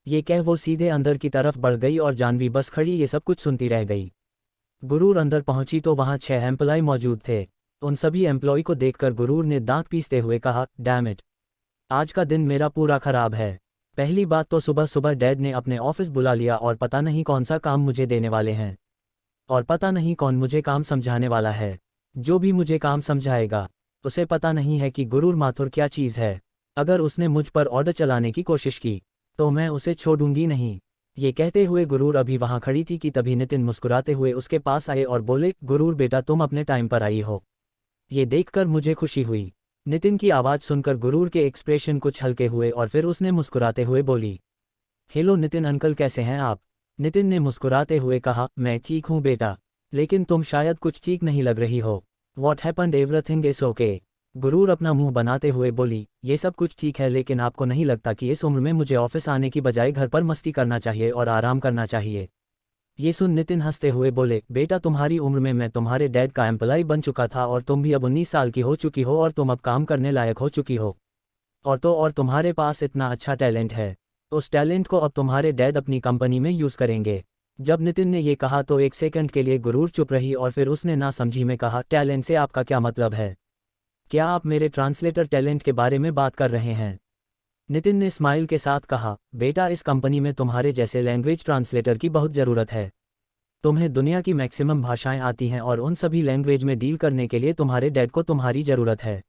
ये कह वो सीधे अंदर की तरफ बढ़ गई और जानवी बस खड़ी ये सब कुछ सुनती रह गई। गुरूर अंदर पहुंची तो वहाँ 6 एम्प्लॉय मौजूद थे। उन सभी एम्प्लॉय को देखकर गुरूर ने दांत पीसते हुए कहा, डैम इट, आज का दिन मेरा पूरा खराब है। पहली बात तो सुबह सुबह डैड ने अपने ऑफिस बुला लिया और पता नहीं कौन सा काम मुझे देने वाले हैं, और पता नहीं कौन मुझे काम समझाने वाला है। जो भी मुझे काम समझाएगा उसे पता नहीं है कि गुरूर माथुर क्या चीज़ है। अगर उसने मुझ पर ऑर्डर चलाने की कोशिश की तो मैं उसे छोड़ूंगी नहीं। ये कहते हुए गुरूर अभी वहाँ खड़ी थी कि तभी नितिन मुस्कुराते हुए उसके पास आए और बोले, गुरूर बेटा, तुम अपने टाइम पर आई हो, ये देखकर मुझे खुशी हुई। नितिन की आवाज़ सुनकर गुरूर के एक्सप्रेशन कुछ हल्के हुए और फिर उसने मुस्कुराते हुए बोली, हेलो नितिन अंकल, कैसे हैं आप? नितिन ने मुस्कुराते हुए कहा, मैं ठीक हूँ बेटा, लेकिन तुम शायद कुछ ठीक नहीं लग रही हो। What happened? Everything is okay। गुरूर अपना मुंह बनाते हुए बोली, ये सब कुछ ठीक है, लेकिन आपको नहीं लगता कि इस उम्र में मुझे ऑफिस आने की बजाय घर पर मस्ती करना चाहिए और आराम करना चाहिए? ये सुन नितिन हंसते हुए बोले, बेटा, तुम्हारी उम्र में मैं तुम्हारे डैड का एम्प्लॉय बन चुका था और तुम भी अब 19 साल की हो चुकी हो और तुम अब काम करने लायक हो चुकी हो, और तुम्हारे पास इतना अच्छा टैलेंट है। उस टैलेंट को अब तुम्हारे डैड अपनी कंपनी में यूज़ करेंगे। जब नितिन ने ये कहा तो एक सेकंड के लिए गुरूर चुप रही और फिर उसने ना समझी में कहा, टैलेंट से आपका क्या मतलब है? क्या आप मेरे ट्रांसलेटर टैलेंट के बारे में बात कर रहे हैं? नितिन ने स्माइल के साथ कहा, बेटा, इस कंपनी में तुम्हारे जैसे लैंग्वेज ट्रांसलेटर की बहुत ज़रूरत है। तुम्हें दुनिया की मैक्सिमम भाषाएं आती हैं और उन सभी लैंग्वेज में डील करने के लिए तुम्हारे डैड को तुम्हारी ज़रूरत है।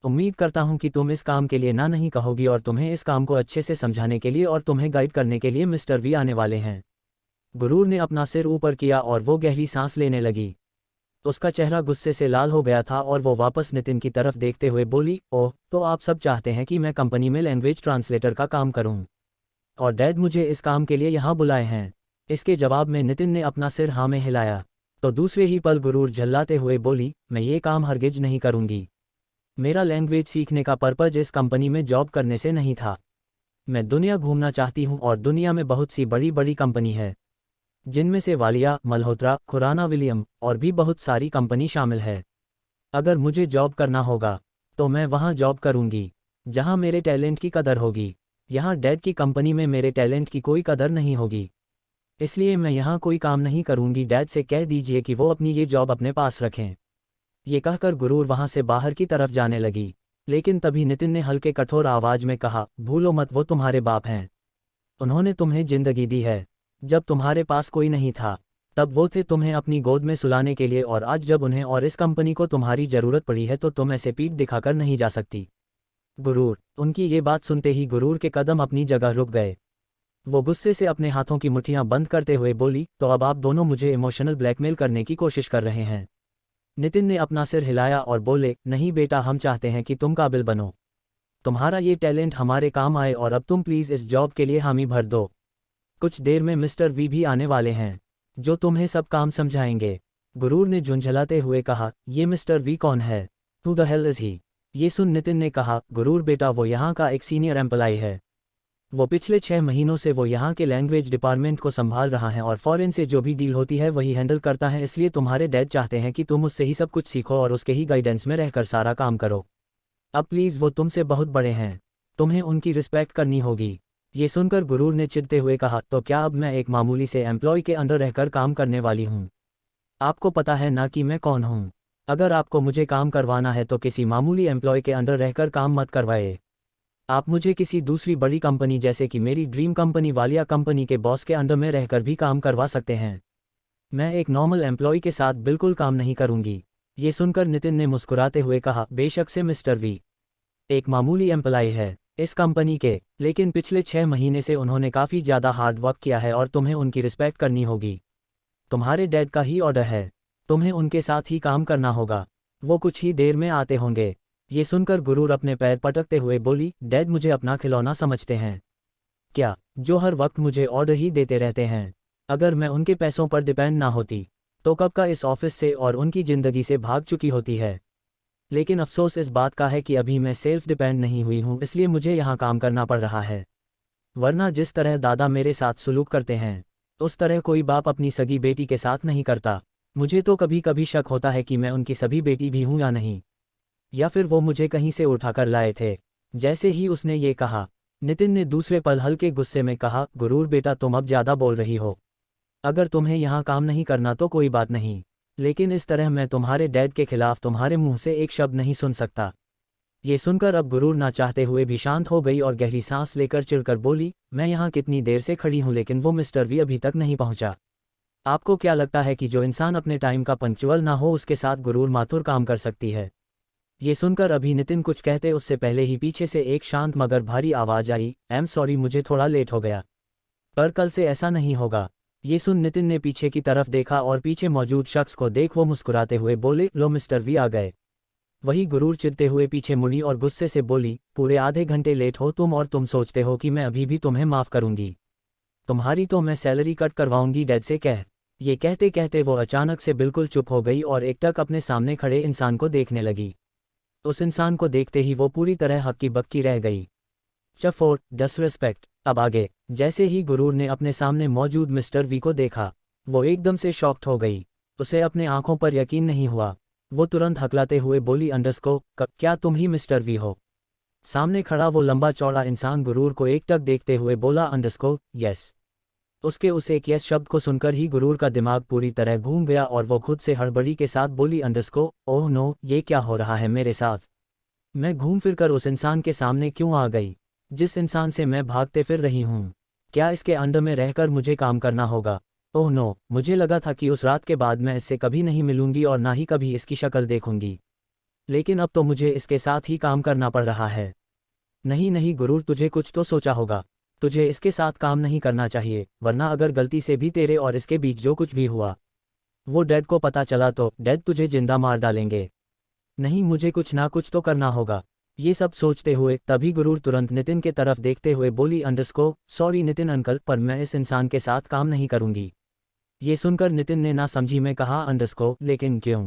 उम्मीद करता हूं कि तुम इस काम के लिए ना नहीं कहोगी और तुम्हें इस काम को अच्छे से समझाने के लिए और तुम्हें गाइड करने के लिए मिस्टर वी आने वाले हैं। गुरूर ने अपना सिर ऊपर किया और वो गहरी सांस लेने लगी। उसका चेहरा गुस्से से लाल हो गया था और वो वापस नितिन की तरफ देखते हुए बोली, ओह, तो आप सब चाहते हैं कि मैं कंपनी में लैंग्वेज ट्रांसलेटर का काम करूं, और डैड मुझे इस काम के लिए यहाँ बुलाए हैं? इसके जवाब में नितिन ने अपना सिर हाँ में हिलाया। तो दूसरे ही पल गुरूर झल्लाते हुए बोली, मैं ये काम हरगिज नहीं करूंगी। मेरा लैंग्वेज सीखने का पर्पज इस कंपनी में जॉब करने से नहीं था। मैं दुनिया घूमना चाहती हूँ और दुनिया में बहुत सी बड़ी बड़ी कंपनी है, जिनमें से वालिया, मल्होत्रा, खुराना विलियम और भी बहुत सारी कंपनी शामिल है। अगर मुझे जॉब करना होगा तो मैं वहाँ जॉब करूँगी जहाँ मेरे टैलेंट की कदर होगी। यहाँ डैड की कंपनी में मेरे टैलेंट की कोई कदर नहीं होगी, इसलिए मैं यहाँ कोई काम नहीं करूँगी। डैड से कह दीजिए कि वो अपनी ये जॉब अपने पास रखें। ये कहकर गुरूर वहां से बाहर की तरफ जाने लगी। लेकिन तभी नितिन ने हल्के कठोर आवाज में कहा, भूलो मत, वो तुम्हारे बाप हैं। उन्होंने तुम्हें जिंदगी दी है। जब तुम्हारे पास कोई नहीं था तब वो थे तुम्हें अपनी गोद में सुलाने के लिए, और आज जब उन्हें और इस कंपनी को तुम्हारी जरूरत पड़ी है तो तुम ऐसे पीठ दिखाकर नहीं जा सकती। गुरूर। उनकी ये बात सुनते ही गुरूर के कदम अपनी जगह रुक गए। वो गुस्से से अपने हाथों की मुट्ठियां बंद करते हुए बोली, तो अब आप दोनों मुझे इमोशनल ब्लैकमेल करने की कोशिश कर रहे हैं। नितिन ने अपना सिर हिलाया और बोले, नहीं बेटा, हम चाहते हैं कि तुम काबिल बनो, तुम्हारा ये टैलेंट हमारे काम आए, और अब तुम प्लीज़ इस जॉब के लिए हामी भर दो। कुछ देर में मिस्टर वी भी आने वाले हैं जो तुम्हें सब काम समझाएंगे। गुरूर ने झुंझलाते हुए कहा, ये मिस्टर वी कौन है? Who the hell is he? ये सुन नितिन ने कहा, गुरूर बेटा, वो यहाँ का एक सीनियर एम्प्लॉय है। वो पिछले 6 महीनों से वो यहाँ के लैंग्वेज डिपार्टमेंट को संभाल रहा है और फॉरेन से जो भी डील होती है वही हैंडल करता है। इसलिए तुम्हारे डैड चाहते हैं कि तुम उससे ही सब कुछ सीखो और उसके ही गाइडेंस में रहकर सारा काम करो। अब प्लीज़, वो तुमसे बहुत बड़े हैं, तुम्हें उनकी रिस्पेक्ट करनी होगी। ये सुनकर गुरूर ने चिढ़ते हुए कहा, तो क्या अब मैं एक मामूली से एम्प्लॉय के अंडर रहकर काम करने वाली हूँ? आपको पता है ना कि मैं कौन हूँ? अगर आपको मुझे काम करवाना है तो किसी मामूली एम्प्लॉय के अंडर रहकर काम मत करवाए। आप मुझे किसी दूसरी बड़ी कंपनी जैसे कि मेरी ड्रीम कंपनी वालिया कंपनी के बॉस के अंडर में रहकर भी काम करवा सकते हैं। मैं एक नॉर्मल एम्प्लॉय के साथ बिल्कुल काम नहीं करूंगी। ये सुनकर नितिन ने मुस्कुराते हुए कहा, बेशक से मिस्टर वी एक मामूली एम्प्लॉय है इस कंपनी के, लेकिन पिछले 6 महीने से उन्होंने काफ़ी ज़्यादा हार्ड वर्क किया है और तुम्हें उनकी रिस्पेक्ट करनी होगी। तुम्हारे डैड का ही ऑर्डर है, तुम्हें उनके साथ ही काम करना होगा। वो कुछ ही देर में आते होंगे। ये सुनकर गुरूर अपने पैर पटकते हुए बोली, डैड मुझे अपना खिलौना समझते हैं क्या, जो हर वक्त मुझे ऑर्डर ही देते रहते हैं? अगर मैं उनके पैसों पर डिपेंड ना होती तो कब का इस ऑफिस से और उनकी ज़िंदगी से भाग चुकी होती है। लेकिन अफसोस इस बात का है कि अभी मैं सेल्फ डिपेंड नहीं हुई हूँ, इसलिए मुझे यहाँ काम करना पड़ रहा है। वरना जिस तरह दादा मेरे साथ सुलूक करते हैं उस तरह कोई बाप अपनी सगी बेटी के साथ नहीं करता। मुझे तो कभी कभी शक होता है कि मैं उनकी सभी बेटी भी हूँ या नहीं, या फिर वो मुझे कहीं से उठाकर लाए थे। जैसे ही उसने ये कहा, नितिन ने दूसरे पल हल्के गुस्से में कहा, गुरूर बेटा, तुम अब ज़्यादा बोल रही हो। अगर तुम्हें यहाँ काम नहीं करना तो कोई बात नहीं, लेकिन इस तरह मैं तुम्हारे डैड के खिलाफ तुम्हारे मुंह से एक शब्द नहीं सुन सकता। ये सुनकर अब गुरूर ना चाहते हुए भी शांत हो गई और गहरी सांस लेकर चिढ़कर बोली, मैं यहाँ कितनी देर से खड़ी हूँ लेकिन वो मिस्टर वी अभी तक नहीं पहुँचा। आपको क्या लगता है कि जो इंसान अपने टाइम का पंक्चुअल ना हो उसके साथ गुरूर माथुर काम कर सकती है? ये सुनकर अभी नितिन कुछ कहते उससे पहले ही पीछे से एक शांत मगर भारी आवाज आई, आई एम सॉरी, मुझे थोड़ा लेट हो गया, पर कल से ऐसा नहीं होगा। ये सुन नितिन ने पीछे की तरफ देखा और पीछे मौजूद शख्स को देख वो मुस्कुराते हुए बोले, लो मिस्टर वी आ गए। वही गुरूर चिढ़ते हुए पीछे मुड़ी और गुस्से से बोली, पूरे आधे घंटे लेट हो तुम और तुम सोचते हो कि मैं अभी भी तुम्हें माफ़ करूंगी? तुम्हारी तो मैं सैलरी कट करवाऊंगी डैड से कह। ये कहते कहते वो अचानक से बिल्कुल चुप हो गई और एकटक अपने सामने खड़े इंसान को देखने लगी। उस इंसान को देखते ही वो पूरी तरह हक्की बक्की रह गई। चफोट, डिसरिस्पेक्ट। अब आगे। जैसे ही गुरूर ने अपने सामने मौजूद मिस्टर वी को देखा, वो एकदम से शॉक्ड हो गई। उसे अपने आंखों पर यकीन नहीं हुआ। वो तुरंत हकलाते हुए बोली, अंडरस्को, क्या तुम ही मिस्टर वी हो? सामने खड़ा वो लंबा चौड़ा इंसान गुरूर को एकटक देखते हुए बोला, अंडरस्को, यस। उसके उस एक यस शब्द को सुनकर ही गुरूर का दिमाग पूरी तरह घूम गया और वो खुद से हड़बड़ी के साथ बोली, अंडरस्को, ओह नो, ये क्या हो रहा है मेरे साथ? मैं घूम फिर कर उस इंसान के सामने क्यों आ गई जिस इंसान से मैं भागते फिर रही हूँ? क्या इसके अंडर में रहकर मुझे काम करना होगा? ओह नो, मुझे लगा था कि उस रात के बाद मैं इससे कभी नहीं मिलूंगी और ना ही कभी इसकी शक्ल देखूंगी, लेकिन अब तो मुझे इसके साथ ही काम करना पड़ रहा है। नहीं नहीं गुरूर, तुझे कुछ तो सोचा होगा। तुझे इसके साथ काम नहीं करना चाहिए, वरना अगर गलती से भी तेरे और इसके बीच जो कुछ भी हुआ वो डैड को पता चला तो डैड तुझे जिंदा मार डालेंगे। नहीं, मुझे कुछ ना कुछ तो करना होगा। ये सब सोचते हुए तभी गुरूर तुरंत नितिन के तरफ देखते हुए बोली, अंडरस्को, सॉरी नितिन अंकल, पर मैं इस इंसान के साथ काम नहीं करूंगी। ये सुनकर नितिन ने ना समझी में कहा, अंडरस्को, लेकिन क्यों?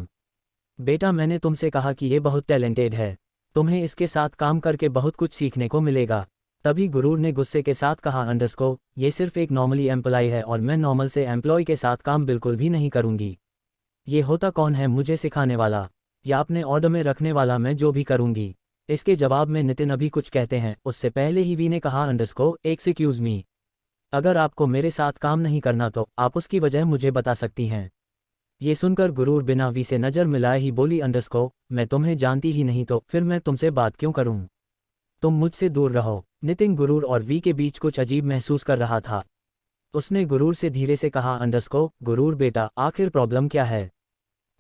बेटा, मैंने तुमसे कहा कि ये बहुत टैलेंटेड है, तुम्हें इसके साथ काम करके बहुत कुछ सीखने को मिलेगा। तभी गुरूर ने गुस्से के साथ कहा, अंडरस्को, ये सिर्फ एक नॉर्मली एम्प्लॉय है और मैं नॉर्मल से एम्प्लॉय के साथ काम बिल्कुल भी नहीं करूंगी। ये होता कौन है मुझे सिखाने वाला या अपने ऑर्डर में रखने वाला? मैं जो भी करूंगी। इसके जवाब में नितिन अभी कुछ कहते हैं उससे पहले ही वी ने कहा, अंडरस्को, एक्सक्यूज मी, अगर आपको मेरे साथ काम नहीं करना तो आप उसकी वजह मुझे बता सकती हैं। ये सुनकर गुरूर बिना वी से नज़र मिलाए ही बोली अंडरस्को, मैं तुम्हें जानती ही नहीं तो फिर मैं तुमसे बात क्यों करूं? तुम मुझसे दूर रहो। नितिन गुरूर और वी के बीच कुछ अजीब महसूस कर रहा था। उसने गुरूर से धीरे से कहा, अंडरस्को, गुरूर बेटा, आखिर प्रॉब्लम क्या है?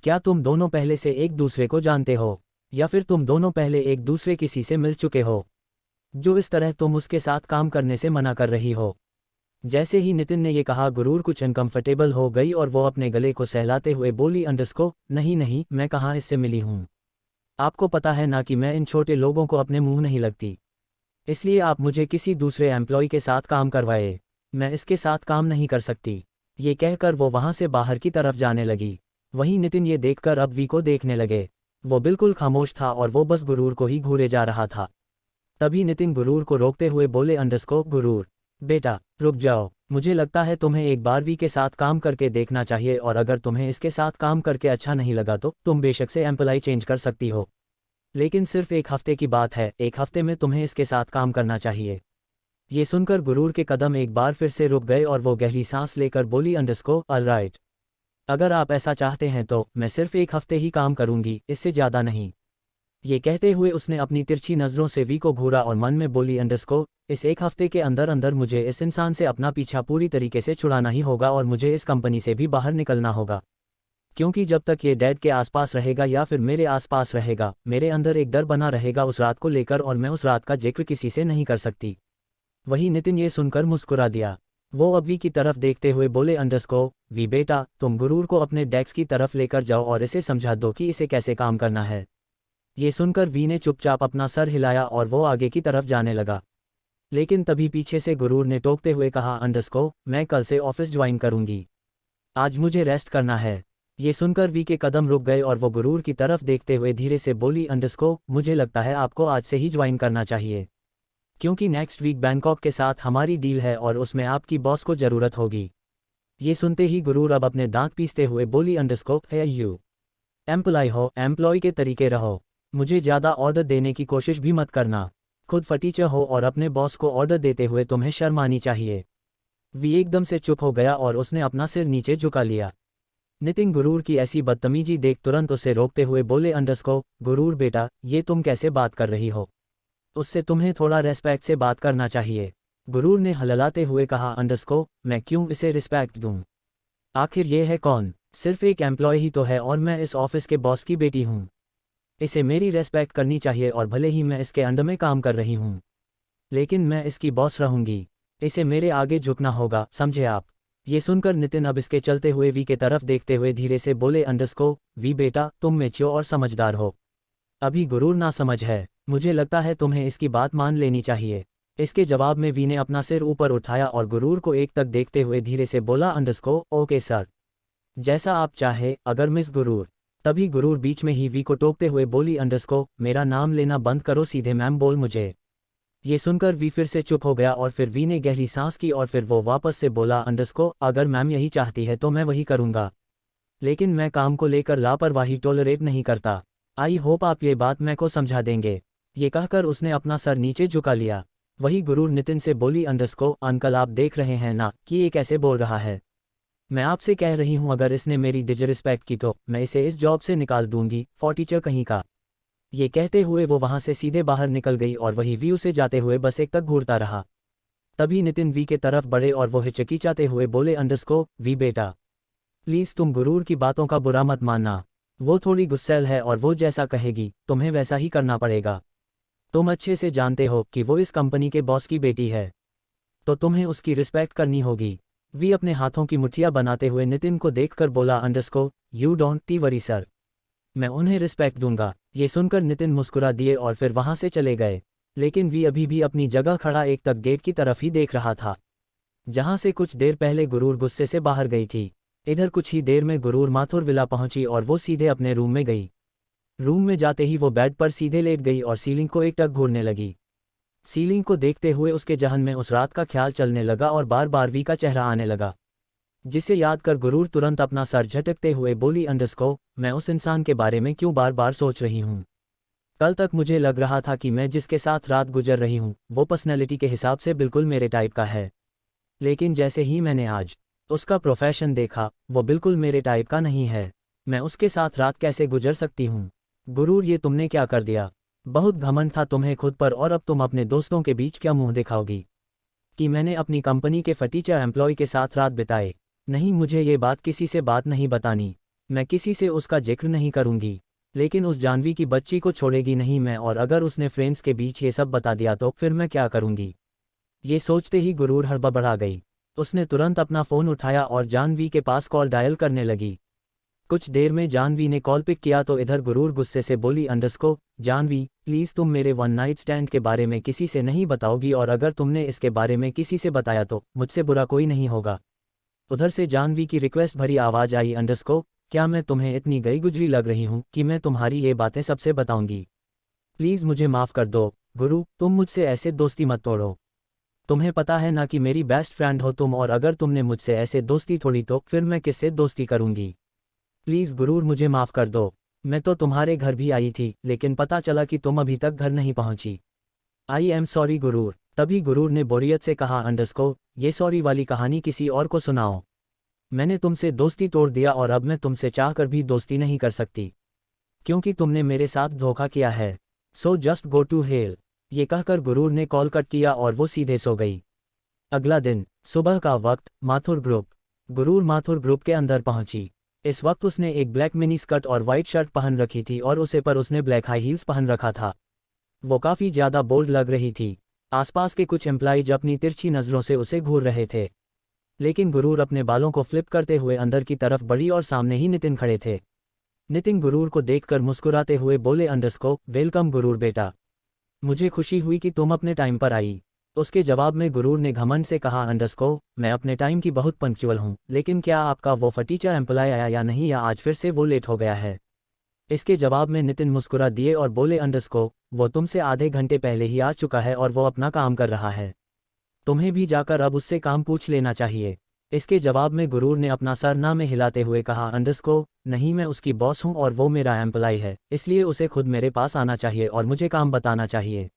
क्या तुम दोनों पहले से एक दूसरे को जानते हो, या फिर तुम दोनों पहले एक दूसरे किसी से मिल चुके हो, जो इस तरह तुम उसके साथ काम करने से मना कर रही हो? जैसे ही नितिन ने ये कहा, गुरूर कुछ अनकंफर्टेबल हो गई और वो अपने गले को सहलाते हुए बोली, अंडरस्को, नहीं नहीं, मैं कहाँ इससे मिली हूँ। आपको पता है ना कि मैं इन छोटे लोगों को अपने मुंह नहीं लगती, इसलिए आप मुझे किसी दूसरे एम्प्लॉय के साथ काम करवाए। मैं इसके साथ काम नहीं कर सकती। ये कहकर वो वहाँ से बाहर की तरफ जाने लगी। वहीं नितिन ये देखकर अब वी को देखने लगे। वो बिल्कुल खामोश था और वो बस गुरूर को ही घूरे जा रहा था। तभी नितिन गुरूर को रोकते हुए बोले, अंडरस्को, गुरूर बेटा, रुक जाओ। मुझे लगता है तुम्हें एक बार वी के साथ काम करके देखना चाहिए, और अगर तुम्हें इसके साथ काम करके अच्छा नहीं लगा तो तुम बेशक से एम्प्लॉय चेंज कर सकती हो, लेकिन सिर्फ एक हफ्ते की बात है। एक हफ्ते में तुम्हें इसके साथ काम करना चाहिए। ये सुनकर गुरूर के कदम एक बार फिर से रुक गए और वो गहरी सांस लेकर बोली, अंडरस्को, ऑलराइट, अगर आप ऐसा चाहते हैं तो मैं सिर्फ एक हफ्ते ही काम करूंगी, इससे ज़्यादा नहीं। ये कहते हुए उसने अपनी तिरछी नज़रों से वी को घूरा और मन में बोली, अंडरस्को, इस एक हफ्ते के अंदर अंदर मुझे इस इंसान से अपना पीछा पूरी तरीके से छुड़ाना ही होगा और मुझे इस कंपनी से भी बाहर निकलना होगा, क्योंकि जब तक ये डैड के आसपास रहेगा या फिर मेरे आसपास रहेगा, मेरे अंदर एक डर बना रहेगा उस रात को लेकर, और मैं उस रात का जिक्र किसी से नहीं कर सकती। वही नितिन ये सुनकर मुस्कुरा दिया। वो अब वी की तरफ देखते हुए बोले, अंडरस्को, वी बेटा, तुम गुरूर को अपने डेस्क की तरफ लेकर जाओ और इसे समझा दो कि इसे कैसे काम करना है। ये सुनकर वी ने चुपचाप अपना सर हिलाया और वो आगे की तरफ जाने लगा। लेकिन तभी पीछे से गुरूर ने टोकते हुए कहा, अंडरस्को, मैं कल से ऑफिस ज्वाइन करूंगी, आज मुझे रेस्ट करना है। ये सुनकर वी के कदम रुक गए और वो गुरूर की तरफ देखते हुए धीरे से बोली, अंडरस्को, मुझे लगता है आपको आज से ही ज्वाइन करना चाहिए, क्योंकि नेक्स्ट वीक बैंकॉक के साथ हमारी डील है और उसमें आपकी बॉस को ज़रूरत होगी। ये सुनते ही गुरूर अब अपने दांत पीसते हुए बोली, अंडरस्को, है यू एम्प्लॉय हो, एम्प्लॉय के तरीके रहो, मुझे ज़्यादा ऑर्डर देने की कोशिश भी मत करना। खुद फटीचर हो और अपने बॉस को ऑर्डर देते हुए तुम्हें शर्म आनी चाहिए। वी एकदम से चुप हो गया और उसने अपना सिर नीचे झुका लिया। नितिन गुरूर की ऐसी बदतमीजी देख तुरंत उसे रोकते हुए बोले, अंडरस्को, गुरूर बेटा, ये तुम कैसे बात कर रही हो? उससे तुम्हें थोड़ा रेस्पेक्ट से बात करना चाहिए। गुरूर ने हललाते हुए कहा, अंडरस्को, मैं क्यों इसे रिस्पेक्ट दूं? आखिर ये है कौन? सिर्फ एक एम्प्लॉय ही तो है और मैं इस ऑफिस के बॉस की बेटी हूँ। इसे मेरी रेस्पेक्ट करनी चाहिए, और भले ही मैं इसके अंडर में काम कर रही हूँ, लेकिन मैं इसकी बॉस रहूंगी। इसे मेरे आगे झुकना होगा, समझे आप? ये सुनकर नितिन अब इसके चलते हुए वी के तरफ देखते हुए धीरे से बोले, अंडरस्को, वी बेटा, तुम मैच्योर और समझदार हो, अभी गुरूर ना समझ है, मुझे लगता है तुम्हें इसकी बात मान लेनी चाहिए। इसके जवाब में वी ने अपना सिर ऊपर उठाया और गुरूर को एक तक देखते हुए धीरे से बोला, अंडरस्को, ओके सर, जैसा आप चाहे, अगर मिस गुरूर। तभी गुरूर बीच में ही वी को टोकते हुए बोली, अंडरस्को, मेरा नाम लेना बंद करो, सीधे मैम बोल मुझे। ये सुनकर वी फिर से चुप हो गया और फिर वी ने गहरी सांस की और फिर वो वापस से बोला, अंडरस्को, अगर मैम यही चाहती है तो मैं वही करूँगा, लेकिन मैं काम को लेकर लापरवाही टॉलरेट नहीं करता। आई होप आप ये बात मैं को समझा देंगे। ये कहकर उसने अपना सर नीचे झुका लिया। वही गुरूर नितिन से बोली, अंडरस्को, अंकल, आप देख रहे हैं ना कि ये कैसे बोल रहा है? मैं आपसे कह रही हूँ, अगर इसने मेरी डिसरिस्पेक्ट की तो मैं इसे इस जॉब से निकाल दूंगी, फॉर टीचर कहीं का। ये कहते हुए वो वहाँ से सीधे बाहर निकल गई और वही वी उसे जाते हुए बस एक तक घूरता रहा। तभी नितिन वी के तरफ बढ़े और वो हिचकिचाते हुए बोले, अंडरस्को, वी बेटा, प्लीज़ तुम गुरूर की बातों का बुरा मत मानना। वो थोड़ी गुस्सैल है और वो जैसा कहेगी तुम्हें वैसा ही करना पड़ेगा। तुम अच्छे से जानते हो कि वो इस कंपनी के बॉस की बेटी है, तो तुम्हें उसकी रिस्पेक्ट करनी होगी। वी अपने हाथों की मुठ्ठियां बनाते हुए नितिन को देखकर बोला, अंडरस्को, you don't T worry sir, मैं उन्हें रिस्पेक्ट दूंगा। ये सुनकर नितिन मुस्कुरा दिए और फिर वहां से चले गए। लेकिन वी अभी भी अपनी जगह खड़ा एक तक गेट की तरफ ही देख रहा था, जहां से कुछ देर पहले गुरूर गुस्से से बाहर गई थी। इधर कुछ ही देर में गुरूर माथुर विला पहुंची और वो सीधे अपने रूम में गई। रूम में जाते ही वो बेड पर सीधे लेट गई और सीलिंग को एकटक घूरने लगी। सीलिंग को देखते हुए उसके जहन में उस रात का ख्याल चलने लगा और बार बार वी का चेहरा आने लगा, जिसे याद कर गुरूर तुरंत अपना सर झटकते हुए बोली, अंडरस्को, मैं उस इंसान के बारे में क्यों बार बार सोच रही हूँ? कल तक मुझे लग रहा था कि मैं जिसके साथ रात गुजर रही हूँ वो पर्सनैलिटी के हिसाब से बिल्कुल मेरे टाइप का है, लेकिन जैसे ही मैंने आज उसका प्रोफेशन देखा, वो बिल्कुल मेरे टाइप का नहीं है। मैं उसके साथ रात कैसे गुजर सकती हूँ? गुरूर, ये तुमने क्या कर दिया? बहुत घमंड था तुम्हें खुद पर, और अब तुम अपने दोस्तों के बीच क्या मुंह दिखाओगी कि मैंने अपनी कंपनी के फटीचर एम्प्लॉय के साथ रात बिताए? नहीं, मुझे ये बात किसी से बात नहीं बतानी। मैं किसी से उसका जिक्र नहीं करूंगी। लेकिन उस जानवी की बच्ची को छोड़ेगी नहीं मैं, और अगर उसने फ्रेंड्स के बीच ये सब बता दिया तो फिर मैं क्या करूंगी? ये सोचते ही गुरूर हड़बड़ा गई। उसने तुरंत अपना फ़ोन उठाया और जानवी के पास कॉल डायल करने लगी। कुछ देर में जानवी ने कॉल पिक किया तो इधर गुरूर गुस्से से बोली, अंडरस्को जानवी, प्लीज़ तुम मेरे वन नाइट स्टैंड के बारे में किसी से नहीं बताओगी, और अगर तुमने इसके बारे में किसी से बताया तो मुझसे बुरा कोई नहीं होगा। उधर से जानवी की रिक्वेस्ट भरी आवाज़ आई, अंडरस्को, क्या मैं तुम्हें इतनी गई गुजरी लग रही हूँ कि मैं तुम्हारी ये बातें सबसे बताऊंगी? प्लीज़ मुझे माफ़ कर दो गुरु, तुम मुझसे ऐसे दोस्ती मत तोड़ो। तुम्हें पता है ना कि मेरी बेस्ट फ्रेंड हो तुम, और अगर तुमने मुझसे ऐसे दोस्ती तोड़ी तो फिर मैं किससे दोस्ती करूंगी? प्लीज़ गुरूर, मुझे माफ़ कर दो। मैं तो तुम्हारे घर भी आई थी, लेकिन पता चला कि तुम अभी तक घर नहीं पहुंची। आई एम सॉरी गुरूर। तभी गुरूर ने बोरियत से कहा, अंडरस्को, ये सॉरी वाली कहानी किसी और को सुनाओ। मैंने तुमसे दोस्ती तोड़ दिया और अब मैं तुमसे चाहकर भी दोस्ती नहीं कर सकती, क्योंकि तुमने मेरे साथ धोखा किया है। So just go to hell. ये कहकर गुरूर ने कॉल कट किया और वो सीधे सो गई। अगला दिन सुबह का वक्त, माथुर ग्रुप। गुरूर माथुर ग्रुप के अंदर पहुंची। इस वक्त उसने एक ब्लैक मिनी स्कर्ट और वाइट शर्ट पहन रखी थी और उसे पर उसने ब्लैक हाई हील्स पहन रखा था। वो काफ़ी ज़्यादा बोल्ड लग रही थी। आसपास के कुछ एम्प्लॉइज अपनी तिरछी नज़रों से उसे घूर रहे थे, लेकिन गुरूर अपने बालों को फ्लिप करते हुए अंदर की तरफ बढ़ी और सामने ही नितिन खड़े थे। नितिन गुरूर को देखकर मुस्कुराते हुए बोले, अंडरस्को, वेलकम गुरूर बेटा। मुझे खुशी हुई कि तुम अपने टाइम पर आई। उसके जवाब में गुरूर ने घमंड से कहा, अंडरस्को, मैं अपने टाइम की बहुत पंक्चुअल हूँ, लेकिन क्या आपका वो फटीचर एम्प्लॉय आया या नहीं, या आज फिर से वो लेट हो गया है? इसके जवाब में नितिन मुस्कुरा दिए और बोले, अंडरस्को, वो तुमसे आधे घंटे पहले ही आ चुका है और वो अपना काम कर रहा है। तुम्हें भी जाकर अब उससे काम पूछ लेना चाहिए। इसके जवाब में गुरूर ने अपना सर ना में हिलाते हुए कहा, अंडरस्को, नहीं, मैं उसकी बॉस हूँ और वो मेरा एम्प्लॉय है, इसलिए उसे खुद मेरे पास आना चाहिए और मुझे काम बताना चाहिए।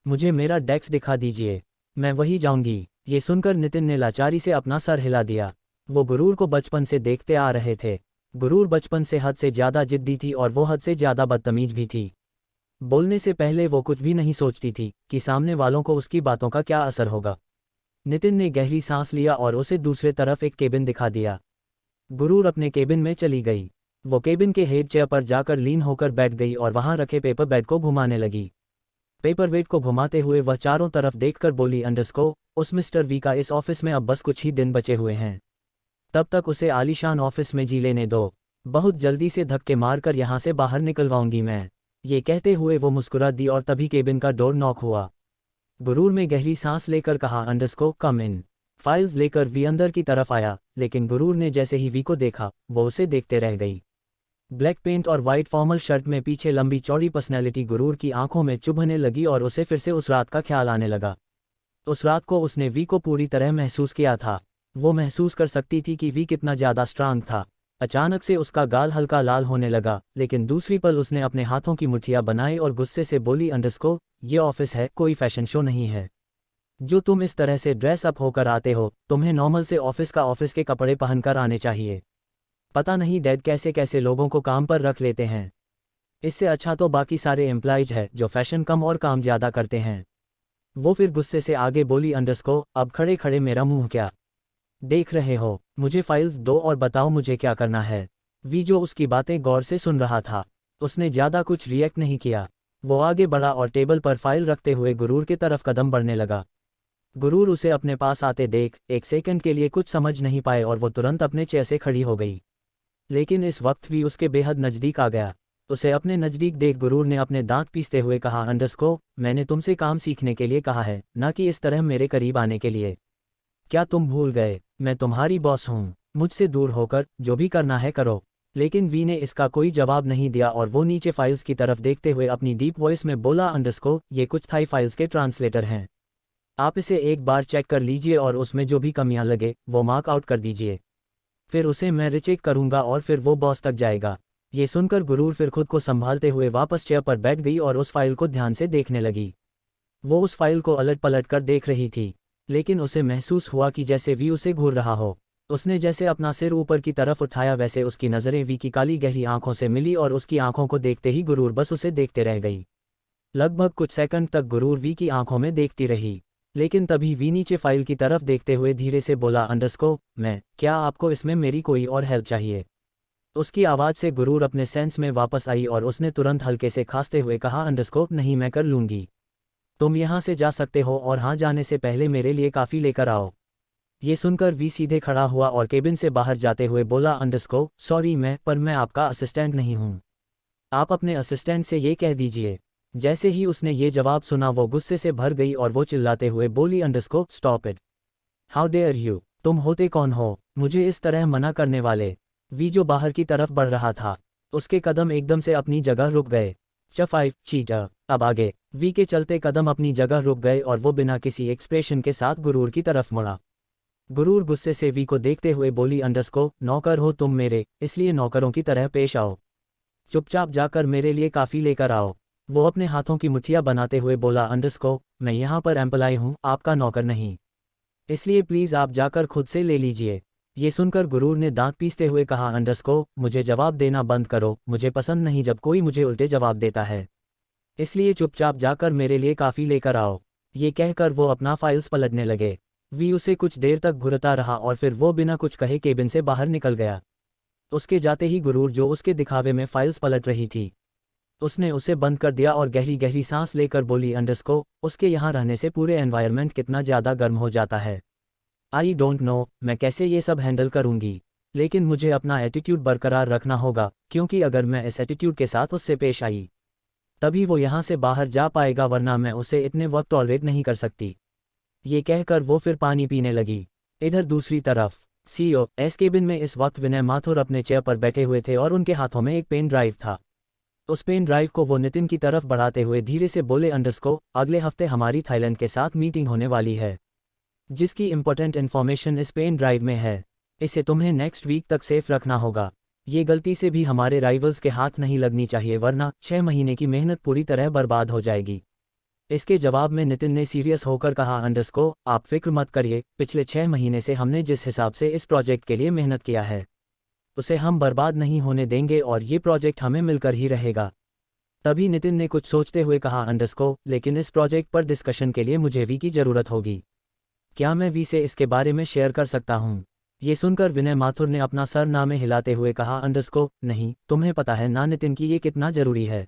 मुझे मेरा डेस्क दिखा दीजिए, मैं वही जाऊंगी। ये सुनकर नितिन ने लाचारी से अपना सर हिला दिया। वो गुरूर को बचपन से देखते आ रहे थे। गुरूर बचपन से हद से ज़्यादा जिद्दी थी और वो हद से ज़्यादा बदतमीज भी थी। बोलने से पहले वो कुछ भी नहीं सोचती थी कि सामने वालों को उसकी बातों का क्या असर होगा। नितिन ने गहरी सांस लिया और उसे दूसरे तरफ एक केबिन दिखा दिया। गुरूर अपने केबिन में चली गई। वो केबिन के हेड चेयर पर जाकर लीन होकर बैठ गई और वहां रखे पेपर बेड को घुमाने लगी। पेपर वेट को घुमाते हुए वह चारों तरफ देखकर बोली, अंडरस्को, उस मिस्टर वी का इस ऑफिस में अब बस कुछ ही दिन बचे हुए हैं। तब तक उसे आलीशान ऑफिस में जी लेने दो। बहुत जल्दी से धक्के मारकर यहाँ से बाहर निकलवाऊंगी मैं। ये कहते हुए वो मुस्कुरा दी और तभी केबिन का डोर नॉक हुआ। गुरूर में गहरी सांस लेकर कहा, अंडरस्को, कम इन। फाइल्स लेकर वी अंदर की तरफ आया, लेकिन गुरूर ने जैसे ही वी को देखा वो उसे देखते रह गई। ब्लैक पेंट और वाइट फॉर्मल शर्ट में पीछे लंबी चौड़ी पर्सनैलिटी गुरूर की आंखों में चुभने लगी और उसे फिर से उस रात का ख्याल आने लगा। उस रात को उसने वी को पूरी तरह महसूस किया था। वो महसूस कर सकती थी कि वी कितना ज़्यादा स्ट्रांग था। अचानक से उसका गाल हल्का लाल होने लगा, लेकिन दूसरी पल उसने अपने हाथों की मुठ्ठियां बनाई और गुस्से से बोली, अंडरस्को, ये ऑफिस है, कोई फैशन शो नहीं है। जो तुम इस तरह से ड्रेस अप होकर आते हो, तुम्हें नॉर्मल से ऑफिस के कपड़े पहनकर आने चाहिए। पता नहीं डैड कैसे कैसे लोगों को काम पर रख लेते हैं। इससे अच्छा तो बाकी सारे एम्प्लॉइज हैं जो फैशन कम और काम ज़्यादा करते हैं। वो फिर गुस्से से आगे बोली, अंडरस्को, अब खड़े खड़े मेरा मुंह क्या देख रहे हो? मुझे फाइल्स दो और बताओ मुझे क्या करना है। वी, जो उसकी बातें गौर से सुन रहा था, उसने ज़्यादा कुछ रिएक्ट नहीं किया। वो आगे बढ़ा और टेबल पर फाइल रखते हुए गुरूर की तरफ कदम बढ़ने लगा। गुरूर उसे अपने पास आते देख एक सेकंड के लिए कुछ समझ नहीं पाए और वो तुरंत अपने चेयर से खड़ी हो गई। लेकिन इस वक्त भी उसके बेहद नज़दीक आ गया। उसे अपने नज़दीक देख गुरूर ने अपने दांत पीसते हुए कहा, अंडरस्को, मैंने तुमसे काम सीखने के लिए कहा है, ना कि इस तरह मेरे करीब आने के लिए। क्या तुम भूल गए? मैं तुम्हारी बॉस हूँ। मुझसे दूर होकर जो भी करना है करो। लेकिन वी ने इसका कोई जवाब नहीं दिया और वो नीचे फाइल्स की तरफ देखते हुए अपनी डीप वॉइस में बोला, अंडरस्को, ये कुछ थाई फाइल्स के ट्रांसलेटर हैं। आप इसे एक बार चेक कर लीजिए और उसमें जो भी कमियां लगे वो मार्क आउट कर दीजिए। फिर उसे मैं रिचेक करूंगा और फिर वो बॉस तक जाएगा। ये सुनकर गुरूर फिर खुद को संभालते हुए वापस चेयर पर बैठ गई और उस फाइल को ध्यान से देखने लगी। वो उस फाइल को अलट पलट कर देख रही थी, लेकिन उसे महसूस हुआ कि जैसे वी उसे घूर रहा हो। उसने जैसे अपना सिर ऊपर की तरफ उठाया वैसे उसकी नज़रें वी की काली गहरी आंखों से मिली और उसकी आंखों को देखते ही गुरूर बस उसे देखते रह गई। लगभग कुछ सेकंड तक गुरूर वी की आंखों में देखती रही, लेकिन तभी वी नीचे फाइल की तरफ देखते हुए धीरे से बोला, अंडरस्को मैं, क्या आपको इसमें मेरी कोई और हेल्प चाहिए? उसकी आवाज़ से गुरूर अपने सेंस में वापस आई और उसने तुरंत हल्के से खांसते हुए कहा, अंडरस्को नहीं, मैं कर लूँगी। तुम यहाँ से जा सकते हो और हाँ, जाने से पहले मेरे लिए काफ़ी लेकर आओ। ये सुनकर वी सीधे खड़ा हुआ और केबिन से बाहर जाते हुए बोला, अंडरस्को सॉरी मैं आपका असिस्टेंट नहीं हूँ। आप अपने असिस्टेंट से ये कह दीजिए। जैसे ही उसने ये जवाब सुना वो गुस्से से भर गई और वो चिल्लाते हुए बोली, अंडरस्को stop it, how dare you, तुम होते कौन हो मुझे इस तरह मना करने वाले? वी जो बाहर की तरफ बढ़ रहा था, उसके कदम एकदम से अपनी जगह रुक गए। चफाई चीटर, अब आगे। वी के चलते कदम अपनी जगह रुक गए और वो बिना किसी एक्सप्रेशन के साथ गुरूर की तरफ मुड़ा। गुरूर गुस्से से वी को देखते हुए बोली, अंडरस्को नौकर हो तुम मेरे, इसलिए नौकरों की तरह पेश आओ। चुपचाप जाकर मेरे लिए काफ़ी लेकर आओ। वो अपने हाथों की मुठ्ठियाँ बनाते हुए बोला, अंडरस्को मैं यहाँ पर एम्प्लॉय हूँ, आपका नौकर नहीं, इसलिए प्लीज़ आप जाकर खुद से ले लीजिए। ये सुनकर गुरूर ने दांत पीसते हुए कहा, अंडरस्को मुझे जवाब देना बंद करो, मुझे पसंद नहीं जब कोई मुझे उल्टे जवाब देता है, इसलिए चुपचाप जाकर मेरे लिए काफ़ी लेकर आओ। ये कहकर वो अपना फाइल्स पलटने लगे। वी उसे कुछ देर तक घुरता रहा और फिर वो बिना कुछ कहे केबिन से बाहर निकल गया। उसके जाते ही गुरूर जो उसके दिखावे में फाइल्स पलट रही थी, उसने उसे बंद कर दिया और गहरी गहरी सांस लेकर बोली, अंडरस्को उसके यहाँ रहने से पूरे एनवायरनमेंट कितना ज़्यादा गर्म हो जाता है। आई डोंट नो मैं कैसे ये सब हैंडल करूँगी, लेकिन मुझे अपना एटीट्यूड बरकरार रखना होगा, क्योंकि अगर मैं इस एटीट्यूड के साथ उससे पेश आई तभी वो यहाँ से बाहर जा पाएगा, वरना मैं उसे इतने वक्त टॉलरेट नहीं कर सकती। ये कहकर वो फिर पानी पीने लगी। इधर दूसरी तरफ सीईओ एस केबिन में इस वक्त विनय माथुर अपने चेयर पर बैठे हुए थे और उनके हाथों में एक पेन ड्राइव था। उस पेन ड्राइव को वो नितिन की तरफ बढ़ाते हुए धीरे से बोले, अंडरस्को अगले हफ्ते हमारी थाईलैंड के साथ मीटिंग होने वाली है, जिसकी इंपॉर्टेंट इन्फॉर्मेशन इस पेन ड्राइव में है। इसे तुम्हें नेक्स्ट वीक तक सेफ रखना होगा। ये गलती से भी हमारे राइवल्स के हाथ नहीं लगनी चाहिए, वरना 6 महीने की मेहनत पूरी तरह बर्बाद हो जाएगी। इसके जवाब में नितिन ने सीरियस होकर कहा, अंडरस्को आप फिक्र मत करिए, पिछले 6 महीने से हमने जिस हिसाब से इस प्रोजेक्ट के लिए मेहनत किया है उसे हम बर्बाद नहीं होने देंगे और ये प्रोजेक्ट हमें मिलकर ही रहेगा। तभी नितिन ने कुछ सोचते हुए कहा, अंडरस्को लेकिन इस प्रोजेक्ट पर डिस्कशन के लिए मुझे वी की ज़रूरत होगी, क्या मैं वी से इसके बारे में शेयर कर सकता हूँ? ये सुनकर विनय माथुर ने अपना सर ना में हिलाते हुए कहा, अंडरस्को नहीं, तुम्हें पता है ना नितिन की ये कितना ज़रूरी है।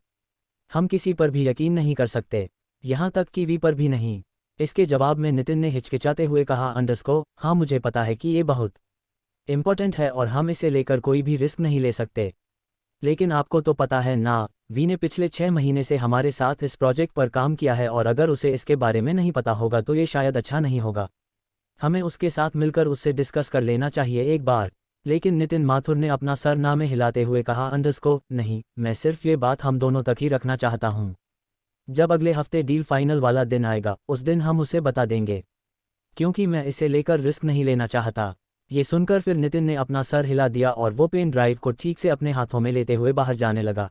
हम किसी पर भी यकीन नहीं कर सकते, यहाँ तक कि वी पर भी नहीं। इसके जवाब में नितिन ने हिचकिचाते हुए कहा, अंडरस्को हाँ मुझे पता है कि ये बहुत इम्पोर्टेंट है और हम इसे लेकर कोई भी रिस्क नहीं ले सकते, लेकिन आपको तो पता है ना, वी ने पिछले 6 महीने से हमारे साथ इस प्रोजेक्ट पर काम किया है और अगर उसे इसके बारे में नहीं पता होगा तो ये शायद अच्छा नहीं होगा। हमें उसके साथ मिलकर उससे डिस्कस कर लेना चाहिए एक बार। लेकिन नितिन माथुर ने अपना सर ना में हिलाते हुए कहा, अंडरस्को नहीं, मैं सिर्फ ये बात हम दोनों तक ही रखना चाहता हूँ। जब अगले हफ्ते डील फाइनल वाला दिन आएगा उस दिन हम उसे बता देंगे, क्योंकि मैं इसे लेकर रिस्क नहीं लेना चाहता। ये सुनकर फिर नितिन ने अपना सर हिला दिया और वो पेन ड्राइव को ठीक से अपने हाथों में लेते हुए बाहर जाने लगा।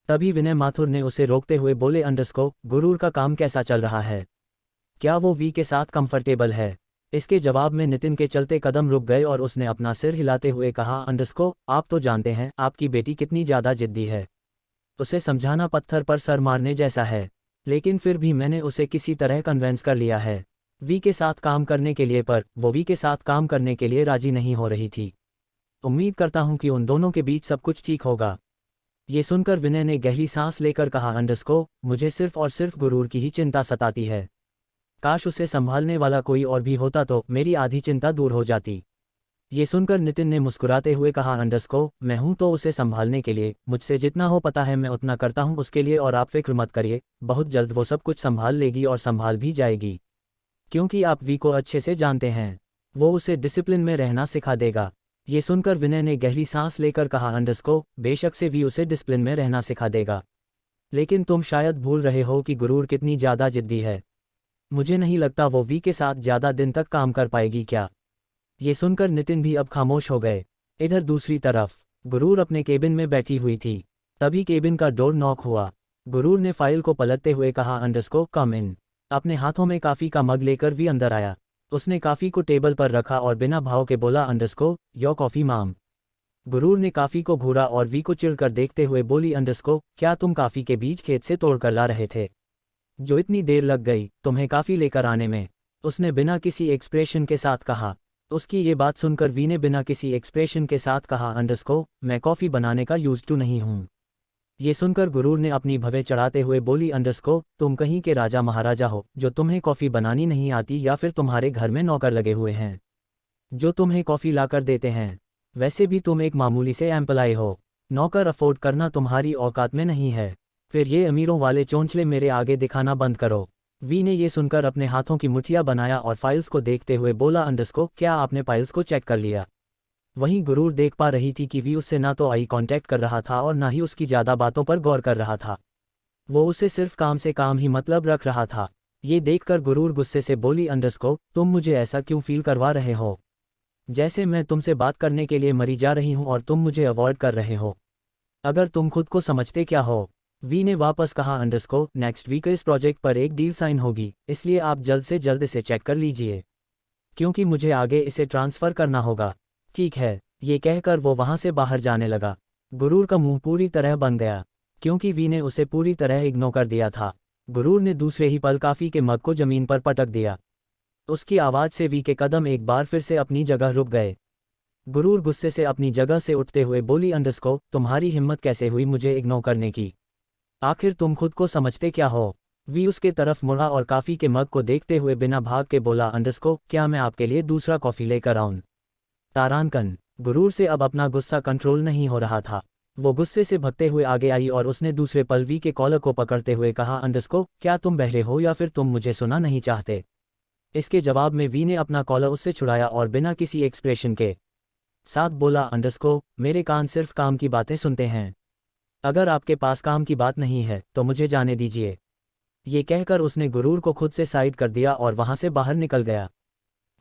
तभी विनय माथुर ने उसे रोकते हुए बोले, अंडरस्को गुरूर का काम कैसा चल रहा है, क्या वो वी के साथ कंफर्टेबल है? इसके जवाब में नितिन के चलते कदम रुक गए और उसने अपना सिर हिलाते हुए कहा, अंडरस्को आप तो जानते हैं आपकी बेटी कितनी ज़्यादा जिद्दी है, उसे समझाना पत्थर पर सर मारने जैसा है, लेकिन फिर भी मैंने उसे किसी तरह कन्वेंस कर लिया है वी के साथ काम करने के लिए, पर वो वी के साथ काम करने के लिए राजी नहीं हो रही थी। उम्मीद करता हूँ कि उन दोनों के बीच सब कुछ ठीक होगा। ये सुनकर विनय ने गहरी सांस लेकर कहा, अंडरस्को मुझे सिर्फ और सिर्फ गुरूर की ही चिंता सताती है, काश उसे संभालने वाला कोई और भी होता तो मेरी आधी चिंता दूर हो जाती। ये सुनकर नितिन ने मुस्कुराते हुए कहा, अंडरस्को मैं हूं तो उसे संभालने के लिए, मुझसे जितना हो पता है मैं उतना करता हूं उसके लिए, और आप फिक्र मत करिए, बहुत जल्द वो सब कुछ संभाल लेगी और संभाल भी जाएगी, क्योंकि आप वी को अच्छे से जानते हैं, वो उसे डिसिप्लिन में रहना सिखा देगा। ये सुनकर विनय ने गहरी सांस लेकर कहा, अंडरस्को बेशक से वी उसे डिसिप्लिन में रहना सिखा देगा, लेकिन तुम शायद भूल रहे हो कि गुरूर कितनी ज़्यादा जिद्दी है, मुझे नहीं लगता वो वी के साथ ज़्यादा दिन तक काम कर पाएगी। क्या? ये सुनकर नितिन भी अब खामोश हो गए। इधर दूसरी तरफ गुरूर अपने केबिन में बैठी हुई थी। तभी केबिन का डोर नॉक हुआ। गुरूर ने फाइल को पलटते हुए कहा, अंडरस्को कम इन। अपने हाथों में कॉफ़ी का मग लेकर वी अंदर आया। उसने कॉफ़ी को टेबल पर रखा और बिना भाव के बोला, अंडरस्को योर कॉफ़ी माम। गुरूर ने कॉफ़ी को घूरा और वी को चिढ़कर देखते हुए बोली, अंडरस्को क्या तुम कॉफ़ी के बीज खेत से तोड़कर ला रहे थे? जो इतनी देर लग गई तुम्हें कॉफ़ी लेकर आने में? उसने बिना किसी एक्सप्रेशन के साथ कहा। उसकी ये बात सुनकर वी ने बिना किसी एक्सप्रेशन के साथ कहा, अंडरस्को मैं कॉफ़ी बनाने का यूज्ड टू नहीं हूँ। ये सुनकर गुरूर ने अपनी भवें चढ़ाते हुए बोली, अंडरस्को तुम कहीं के राजा महाराजा हो जो तुम्हें कॉफ़ी बनानी नहीं आती, या फिर तुम्हारे घर में नौकर लगे हुए हैं जो तुम्हें कॉफ़ी लाकर देते हैं? वैसे भी तुम एक मामूली से एम्प्लॉय हो, नौकर अफोर्ड करना तुम्हारी औकात में नहीं है। फिर ये अमीरों वाले चोंचले मेरे आगे दिखाना बंद करो। वी ने ये सुनकर अपने हाथों की मुठ्ठियां बनाया और फाइल्स को देखते हुए बोला, अंडरस्को क्या आपने फाइल्स को चेक कर लिया? वहीं गुरूर देख पा रही थी कि वी उससे ना तो आई कांटेक्ट कर रहा था और ना ही उसकी ज़्यादा बातों पर गौर कर रहा था। वो उसे सिर्फ काम से काम ही मतलब रख रहा था। ये देखकर गुरूर गुस्से से बोली, अंडरस्को तुम मुझे ऐसा क्यों फील करवा रहे हो जैसे मैं तुमसे बात करने के लिए मरी जा रही हूं और तुम मुझे अवॉइड कर रहे हो? अगर तुम खुद को समझते क्या हो? वी ने वापस कहा, अंडरस्को नेक्स्ट वीक इस प्रोजेक्ट पर एक डील साइन होगी, इसलिए आप जल्द से जल्द इसे चेक कर लीजिए क्योंकि मुझे आगे इसे ट्रांसफ़र करना होगा। ठीक है, ये कहकर वो वहाँ से बाहर जाने लगा। गुरूर का मुंह पूरी तरह बन गया क्योंकि वी ने उसे पूरी तरह इग्नोर कर दिया था। गुरूर ने दूसरे ही पल कॉफ़ी के मग को ज़मीन पर पटक दिया। उसकी आवाज़ से वी के कदम एक बार फिर से अपनी जगह रुक गए। गुरूर गुस्से से अपनी जगह से उठते हुए बोली, अंडरस्को तुम्हारी हिम्मत कैसे हुई मुझे इग्नोर करने की? आखिर तुम खुद को समझते क्या हो? वी उसके तरफ मुड़ा और कॉफ़ी के मग को देखते हुए बिना भाग के बोला, अंडरस्को क्या मैं आपके लिए दूसरा कॉफ़ी लेकर आऊं? तारांकन। गुरूर से अब अपना गुस्सा कंट्रोल नहीं हो रहा था। वो गुस्से से भगते हुए आगे आई और उसने दूसरे पल वी के कॉलर को पकड़ते हुए कहा, अंडरस्को क्या तुम बहरे हो या फिर तुम मुझे सुना नहीं चाहते? इसके जवाब में वी ने अपना कॉलर उससे छुड़ाया और बिना किसी एक्सप्रेशन के साथ बोला, अंडरस्को मेरे कान सिर्फ काम की बातें सुनते हैं। अगर आपके पास काम की बात नहीं है तो मुझे जाने दीजिए। ये कहकर उसने गुरूर को खुद से साइड कर दिया और वहां से बाहर निकल गया।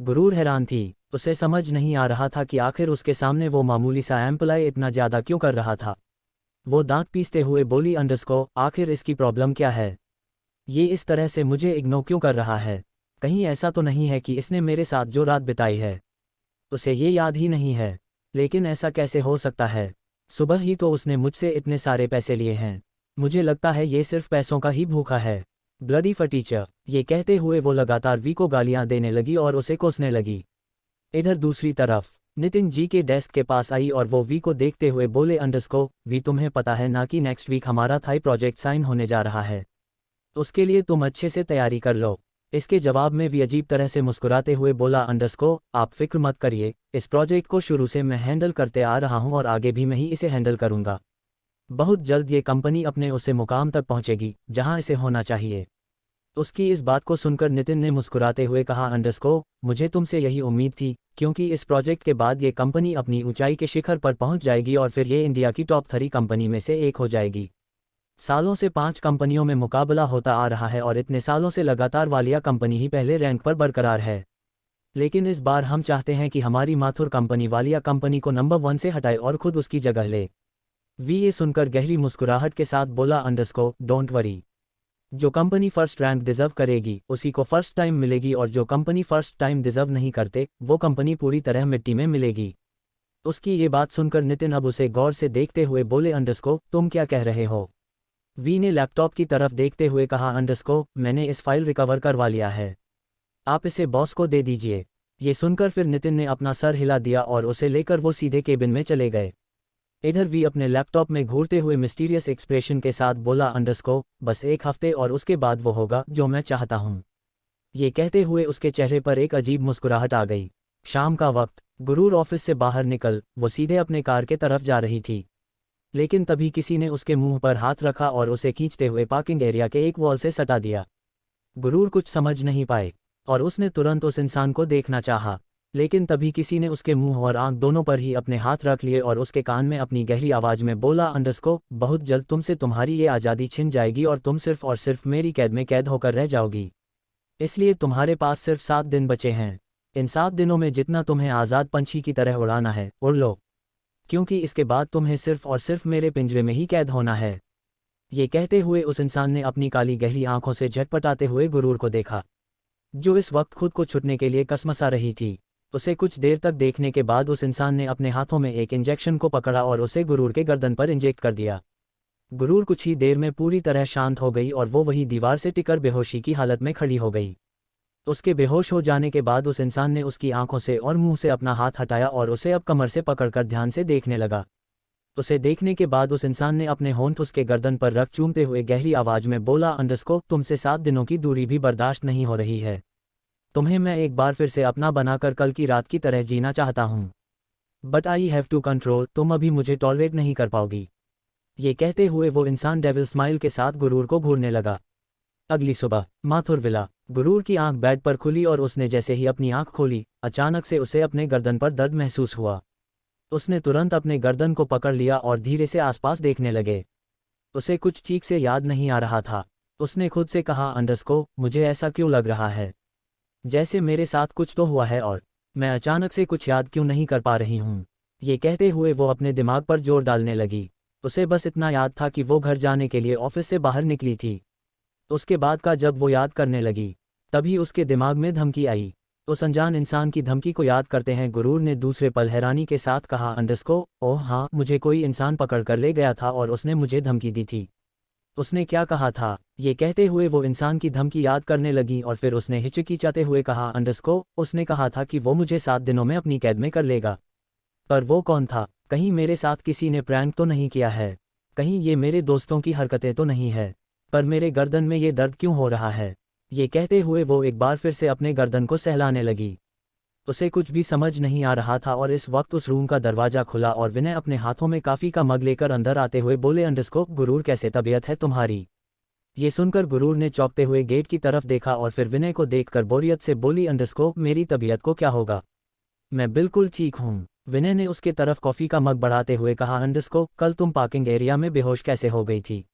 गुरूर हैरान थी, उसे समझ नहीं आ रहा था कि आखिर उसके सामने वो मामूली सा एम्प्लॉय इतना ज़्यादा क्यों कर रहा था। वो दांत पीसते हुए बोली, अंडरस्को आखिर इसकी प्रॉब्लम क्या है? ये इस तरह से मुझे इग्नोर क्यों कर रहा है? कहीं ऐसा तो नहीं है कि इसने मेरे साथ जो रात बिताई है उसे ये याद ही नहीं है? लेकिन ऐसा कैसे हो सकता है? सुबह ही तो उसने मुझसे इतने सारे पैसे लिए हैं। मुझे लगता है ये सिर्फ पैसों का ही भूखा है। ब्लडी फटीचर। ये कहते हुए वो लगातार वी को गालियां देने लगी और उसे कोसने लगी। इधर दूसरी तरफ नितिन जी के डेस्क के पास आई और वो वी को देखते हुए बोले, अंडरस्को वी तुम्हें पता है ना कि नेक्स्ट वीक हमारा थाई प्रोजेक्ट साइन होने जा रहा है, उसके लिए तुम अच्छे से तैयारी कर लो। इसके जवाब में वी अजीब तरह से मुस्कुराते हुए बोला, अंडरस्को आप फिक्र मत करिए, इस प्रोजेक्ट को शुरू से मैं हैंडल करते आ रहा हूं और आगे भी मैं ही इसे हैंडल करूंगा। बहुत जल्द ये कंपनी अपने उसे मुकाम तक पहुंचेगी जहां इसे होना चाहिए। उसकी इस बात को सुनकर नितिन ने मुस्कुराते हुए कहा, अंडरस्को मुझे तुमसे यही उम्मीद थी क्योंकि इस प्रोजेक्ट के बाद ये कंपनी अपनी ऊंचाई के शिखर पर पहुंच जाएगी और फिर ये इंडिया की टॉप 3 कंपनी में से एक हो जाएगी। सालों से 5 कंपनियों में मुकाबला होता आ रहा है और इतने सालों से लगातार वालिया कंपनी ही पहले रैंक पर बरकरार है। लेकिन इस बार हम चाहते हैं कि हमारी माथुर कंपनी वालिया कंपनी को नंबर 1 से हटाए और खुद उसकी जगह ले। वी ये सुनकर गहरी मुस्कुराहट के साथ बोला, अंडरस्को डोंट वरी, जो कंपनी फर्स्ट रैंक डिजर्व करेगी उसी को फर्स्ट टाइम मिलेगी और जो कंपनी फर्स्ट टाइम डिजर्व नहीं करते वो कंपनी पूरी तरह मिट्टी में मिलेगी। उसकी ये बात सुनकर नितिन अब उसे गौर से देखते हुए बोले, अंडरस्को तुम क्या कह रहे हो? वी ने लैपटॉप की तरफ देखते हुए कहा, अंडरस्को मैंने इस फाइल रिकवर करवा लिया है, आप इसे बॉस को दे दीजिए। ये सुनकर फिर नितिन ने अपना सर हिला दिया और उसे लेकर वो सीधे केबिन में चले गए। इधर वी अपने लैपटॉप में घूरते हुए मिस्टीरियस एक्सप्रेशन के साथ बोला, अंडरस्को बस एक हफ्ते और उसके बाद वो होगा जो मैं चाहता हूँ। ये कहते हुए उसके चेहरे पर एक अजीब मुस्कुराहट आ गई। शाम का वक्त, गुरूर ऑफिस से बाहर निकल वो सीधे अपने कार के तरफ जा रही थी, लेकिन तभी किसी ने उसके मुंह पर हाथ रखा और उसे खींचते हुए पार्किंग एरिया के एक वॉल से सटा दिया। गुरूर कुछ समझ नहीं पाए और उसने तुरंत उस इंसान को देखना चाहा, लेकिन तभी किसी ने उसके मुंह और आंख दोनों पर ही अपने हाथ रख लिए और उसके कान में अपनी गहरी आवाज़ में बोला, अंडरस्को बहुत जल्द तुमसे तुम्हारी ये आज़ादी छिन जाएगी और तुम सिर्फ और सिर्फ मेरी कैद में कैद होकर रह जाओगी। इसलिए तुम्हारे पास सिर्फ 7 दिन बचे हैं। इन 7 दिनों में जितना तुम्हें आज़ाद पंछी की तरह उड़ाना है उड़ लो, क्योंकि इसके बाद तुम्हें सिर्फ और सिर्फ मेरे पिंजरे में ही कैद होना है। ये कहते हुए उस इंसान ने अपनी काली गहरी आंखों से झटपटाते हुए गुरूर को देखा। जो इस वक्त खुद को छुटने के लिए कसमसा रही थी। उसे कुछ देर तक देखने के बाद उस इंसान ने अपने हाथों में एक इंजेक्शन को पकड़ा और उसे गुरूर के गर्दन पर इंजेक्ट कर दिया। गुरूर कुछ ही देर में पूरी तरह शांत हो गई और वो वही दीवार से टिकर बेहोशी की हालत में खड़ी हो गई। उसके बेहोश हो जाने के बाद उस इंसान ने उसकी आंखों से और मुंह से अपना हाथ हटाया और उसे अब कमर से पकड़कर ध्यान से देखने लगा। उसे देखने के बाद उस इंसान ने अपने होंठ उसके गर्दन पर रख चूमते हुए गहरी आवाज में बोला, अंडरस्को, तुमसे 7 दिनों की दूरी भी बर्दाश्त नहीं हो रही है। तुम्हें मैं एक बार फिर से अपना बनाकर कल की रात की तरह जीना चाहता हूँ, but I have to control, तुम अभी मुझे टॉलरेट नहीं कर पाओगी। ये कहते हुए वो इंसान डेविल स्माइल के साथ गुरूर को घूरने लगा। अगली सुबह माथुर विला। गुरूर की आंख बेड पर खुली और उसने जैसे ही अपनी आंख खोली, अचानक से उसे अपने गर्दन पर दर्द महसूस हुआ। उसने तुरंत अपने गर्दन को पकड़ लिया और धीरे से आसपास देखने लगे। उसे कुछ ठीक से याद नहीं आ रहा था। उसने खुद से कहा, अंडरस्को, मुझे ऐसा क्यों लग रहा है जैसे मेरे साथ कुछ तो हुआ है और मैं अचानक से कुछ याद क्यों नहीं कर पा रही हूँ। ये कहते हुए वो अपने दिमाग पर जोर डालने लगी। उसे बस इतना याद था कि वो घर जाने के लिए ऑफिस से बाहर निकली थी। उसके बाद का जब वो याद करने लगी, तभी उसके दिमाग में धमकी आई। उस अनजान इंसान की धमकी को याद करते हैं गुरूर ने दूसरे पल हैरानी के साथ कहा, अंडरस्को, ओह हाँ, मुझे कोई इंसान पकड़ कर ले गया था और उसने मुझे धमकी दी थी। उसने क्या कहा था? ये कहते हुए वो इंसान की धमकी याद करने लगी और फिर उसने हिचकिचाते हुए कहा, अंडरस्को, उसने कहा था कि वो मुझे 7 दिनों में अपनी कैद में कर लेगा। पर वो कौन था? कहीं मेरे साथ किसी ने प्रैंक तो नहीं किया है? कहीं ये मेरे दोस्तों की हरकतें तो नहीं है? पर मेरे गर्दन में ये दर्द क्यों हो रहा है? ये कहते हुए वो एक बार फिर से अपने गर्दन को सहलाने लगी। उसे कुछ भी समझ नहीं आ रहा था और इस वक्त उस रूम का दरवाज़ा खुला और विनय अपने हाथों में काफ़ी का मग लेकर अंदर आते हुए बोले, अंडरस्को, गुरूर, कैसे तबीयत है तुम्हारी? ये सुनकर गुरूर ने चौंकते हुए गेट की तरफ देखा और फिर विनय को देखकर बोरियत से बोली, अंडरस्को, मेरी तबीयत को क्या होगा? मैं बिल्कुल ठीक हूँ। विनय ने उसके तरफ कॉफ़ी का मग बढ़ाते हुए कहा, अंडरस्को, कल तुम पार्किंग एरिया में बेहोश कैसे हो गई थी?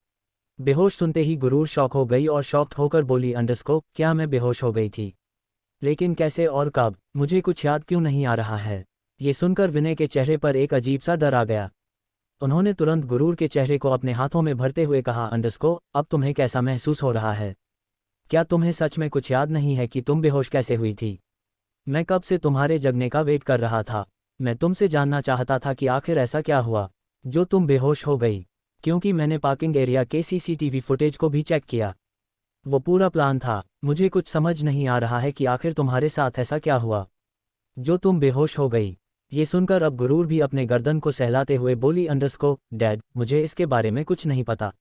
बेहोश सुनते ही गुरूर शॉक हो गई और शॉक्ड होकर बोली, अंडरस्को, क्या मैं बेहोश हो गई थी? लेकिन कैसे और कब? मुझे कुछ याद क्यों नहीं आ रहा है? ये सुनकर विनय के चेहरे पर एक अजीब सा डर आ गया। उन्होंने तुरंत गुरूर के चेहरे को अपने हाथों में भरते हुए कहा, अंडरस्को, अब तुम्हें कैसा महसूस हो रहा है? क्या तुम्हें सच में कुछ याद नहीं है कि तुम बेहोश कैसे हुई थी? मैं कब से तुम्हारे जगने का वेट कर रहा था। मैं तुमसे जानना चाहता था कि आखिर ऐसा क्या हुआ जो तुम बेहोश हो गई, क्योंकि मैंने पार्किंग एरिया के सीसीटीवी फुटेज को भी चेक किया। वो पूरा प्लान था। मुझे कुछ समझ नहीं आ रहा है कि आखिर तुम्हारे साथ ऐसा क्या हुआ जो तुम बेहोश हो गई। ये सुनकर अब गुरूर भी अपने गर्दन को सहलाते हुए बोली, अंडरस्को, डैड, मुझे इसके बारे में कुछ नहीं पता।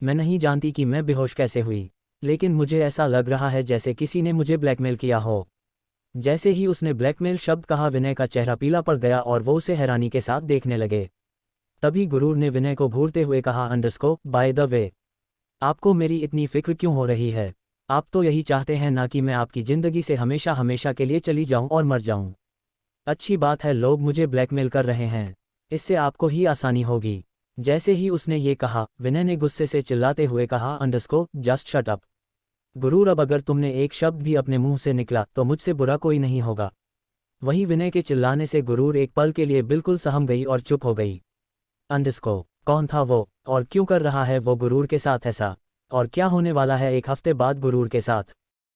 मैं नहीं जानती कि मैं बेहोश कैसे हुई, लेकिन मुझे ऐसा लग रहा है जैसे किसी ने मुझे ब्लैकमेल किया हो। जैसे ही उसने ब्लैकमेल शब्द कहा, विनय का चेहरा पीला पड़ गया और वो उसे हैरानी के साथ देखने लगे। तभी गुरूर ने विनय को घूरते हुए कहा, अंडरस्को, बाय द वे, आपको मेरी इतनी फिक्र क्यों हो रही है? आप तो यही चाहते हैं ना कि मैं आपकी ज़िंदगी से हमेशा हमेशा के लिए चली जाऊं और मर जाऊं। अच्छी बात है, लोग मुझे ब्लैकमेल कर रहे हैं, इससे आपको ही आसानी होगी। जैसे ही उसने ये कहा, विनय ने गुस्से से चिल्लाते हुए कहा, अंडरस्को, जस्ट शट अप। गुरूर, अब अगर तुमने एक शब्द भी अपने मुंह से निकला तो मुझसे बुरा कोई नहीं होगा। वहीं विनय के चिल्लाने से गुरूर एक पल के लिए बिल्कुल सहम गई और चुप हो गई। अंडरस्को, कौन था वो और क्यों कर रहा है वो गुरूर के साथ ऐसा? और क्या होने वाला है एक हफ्ते बाद गुरूर के साथ?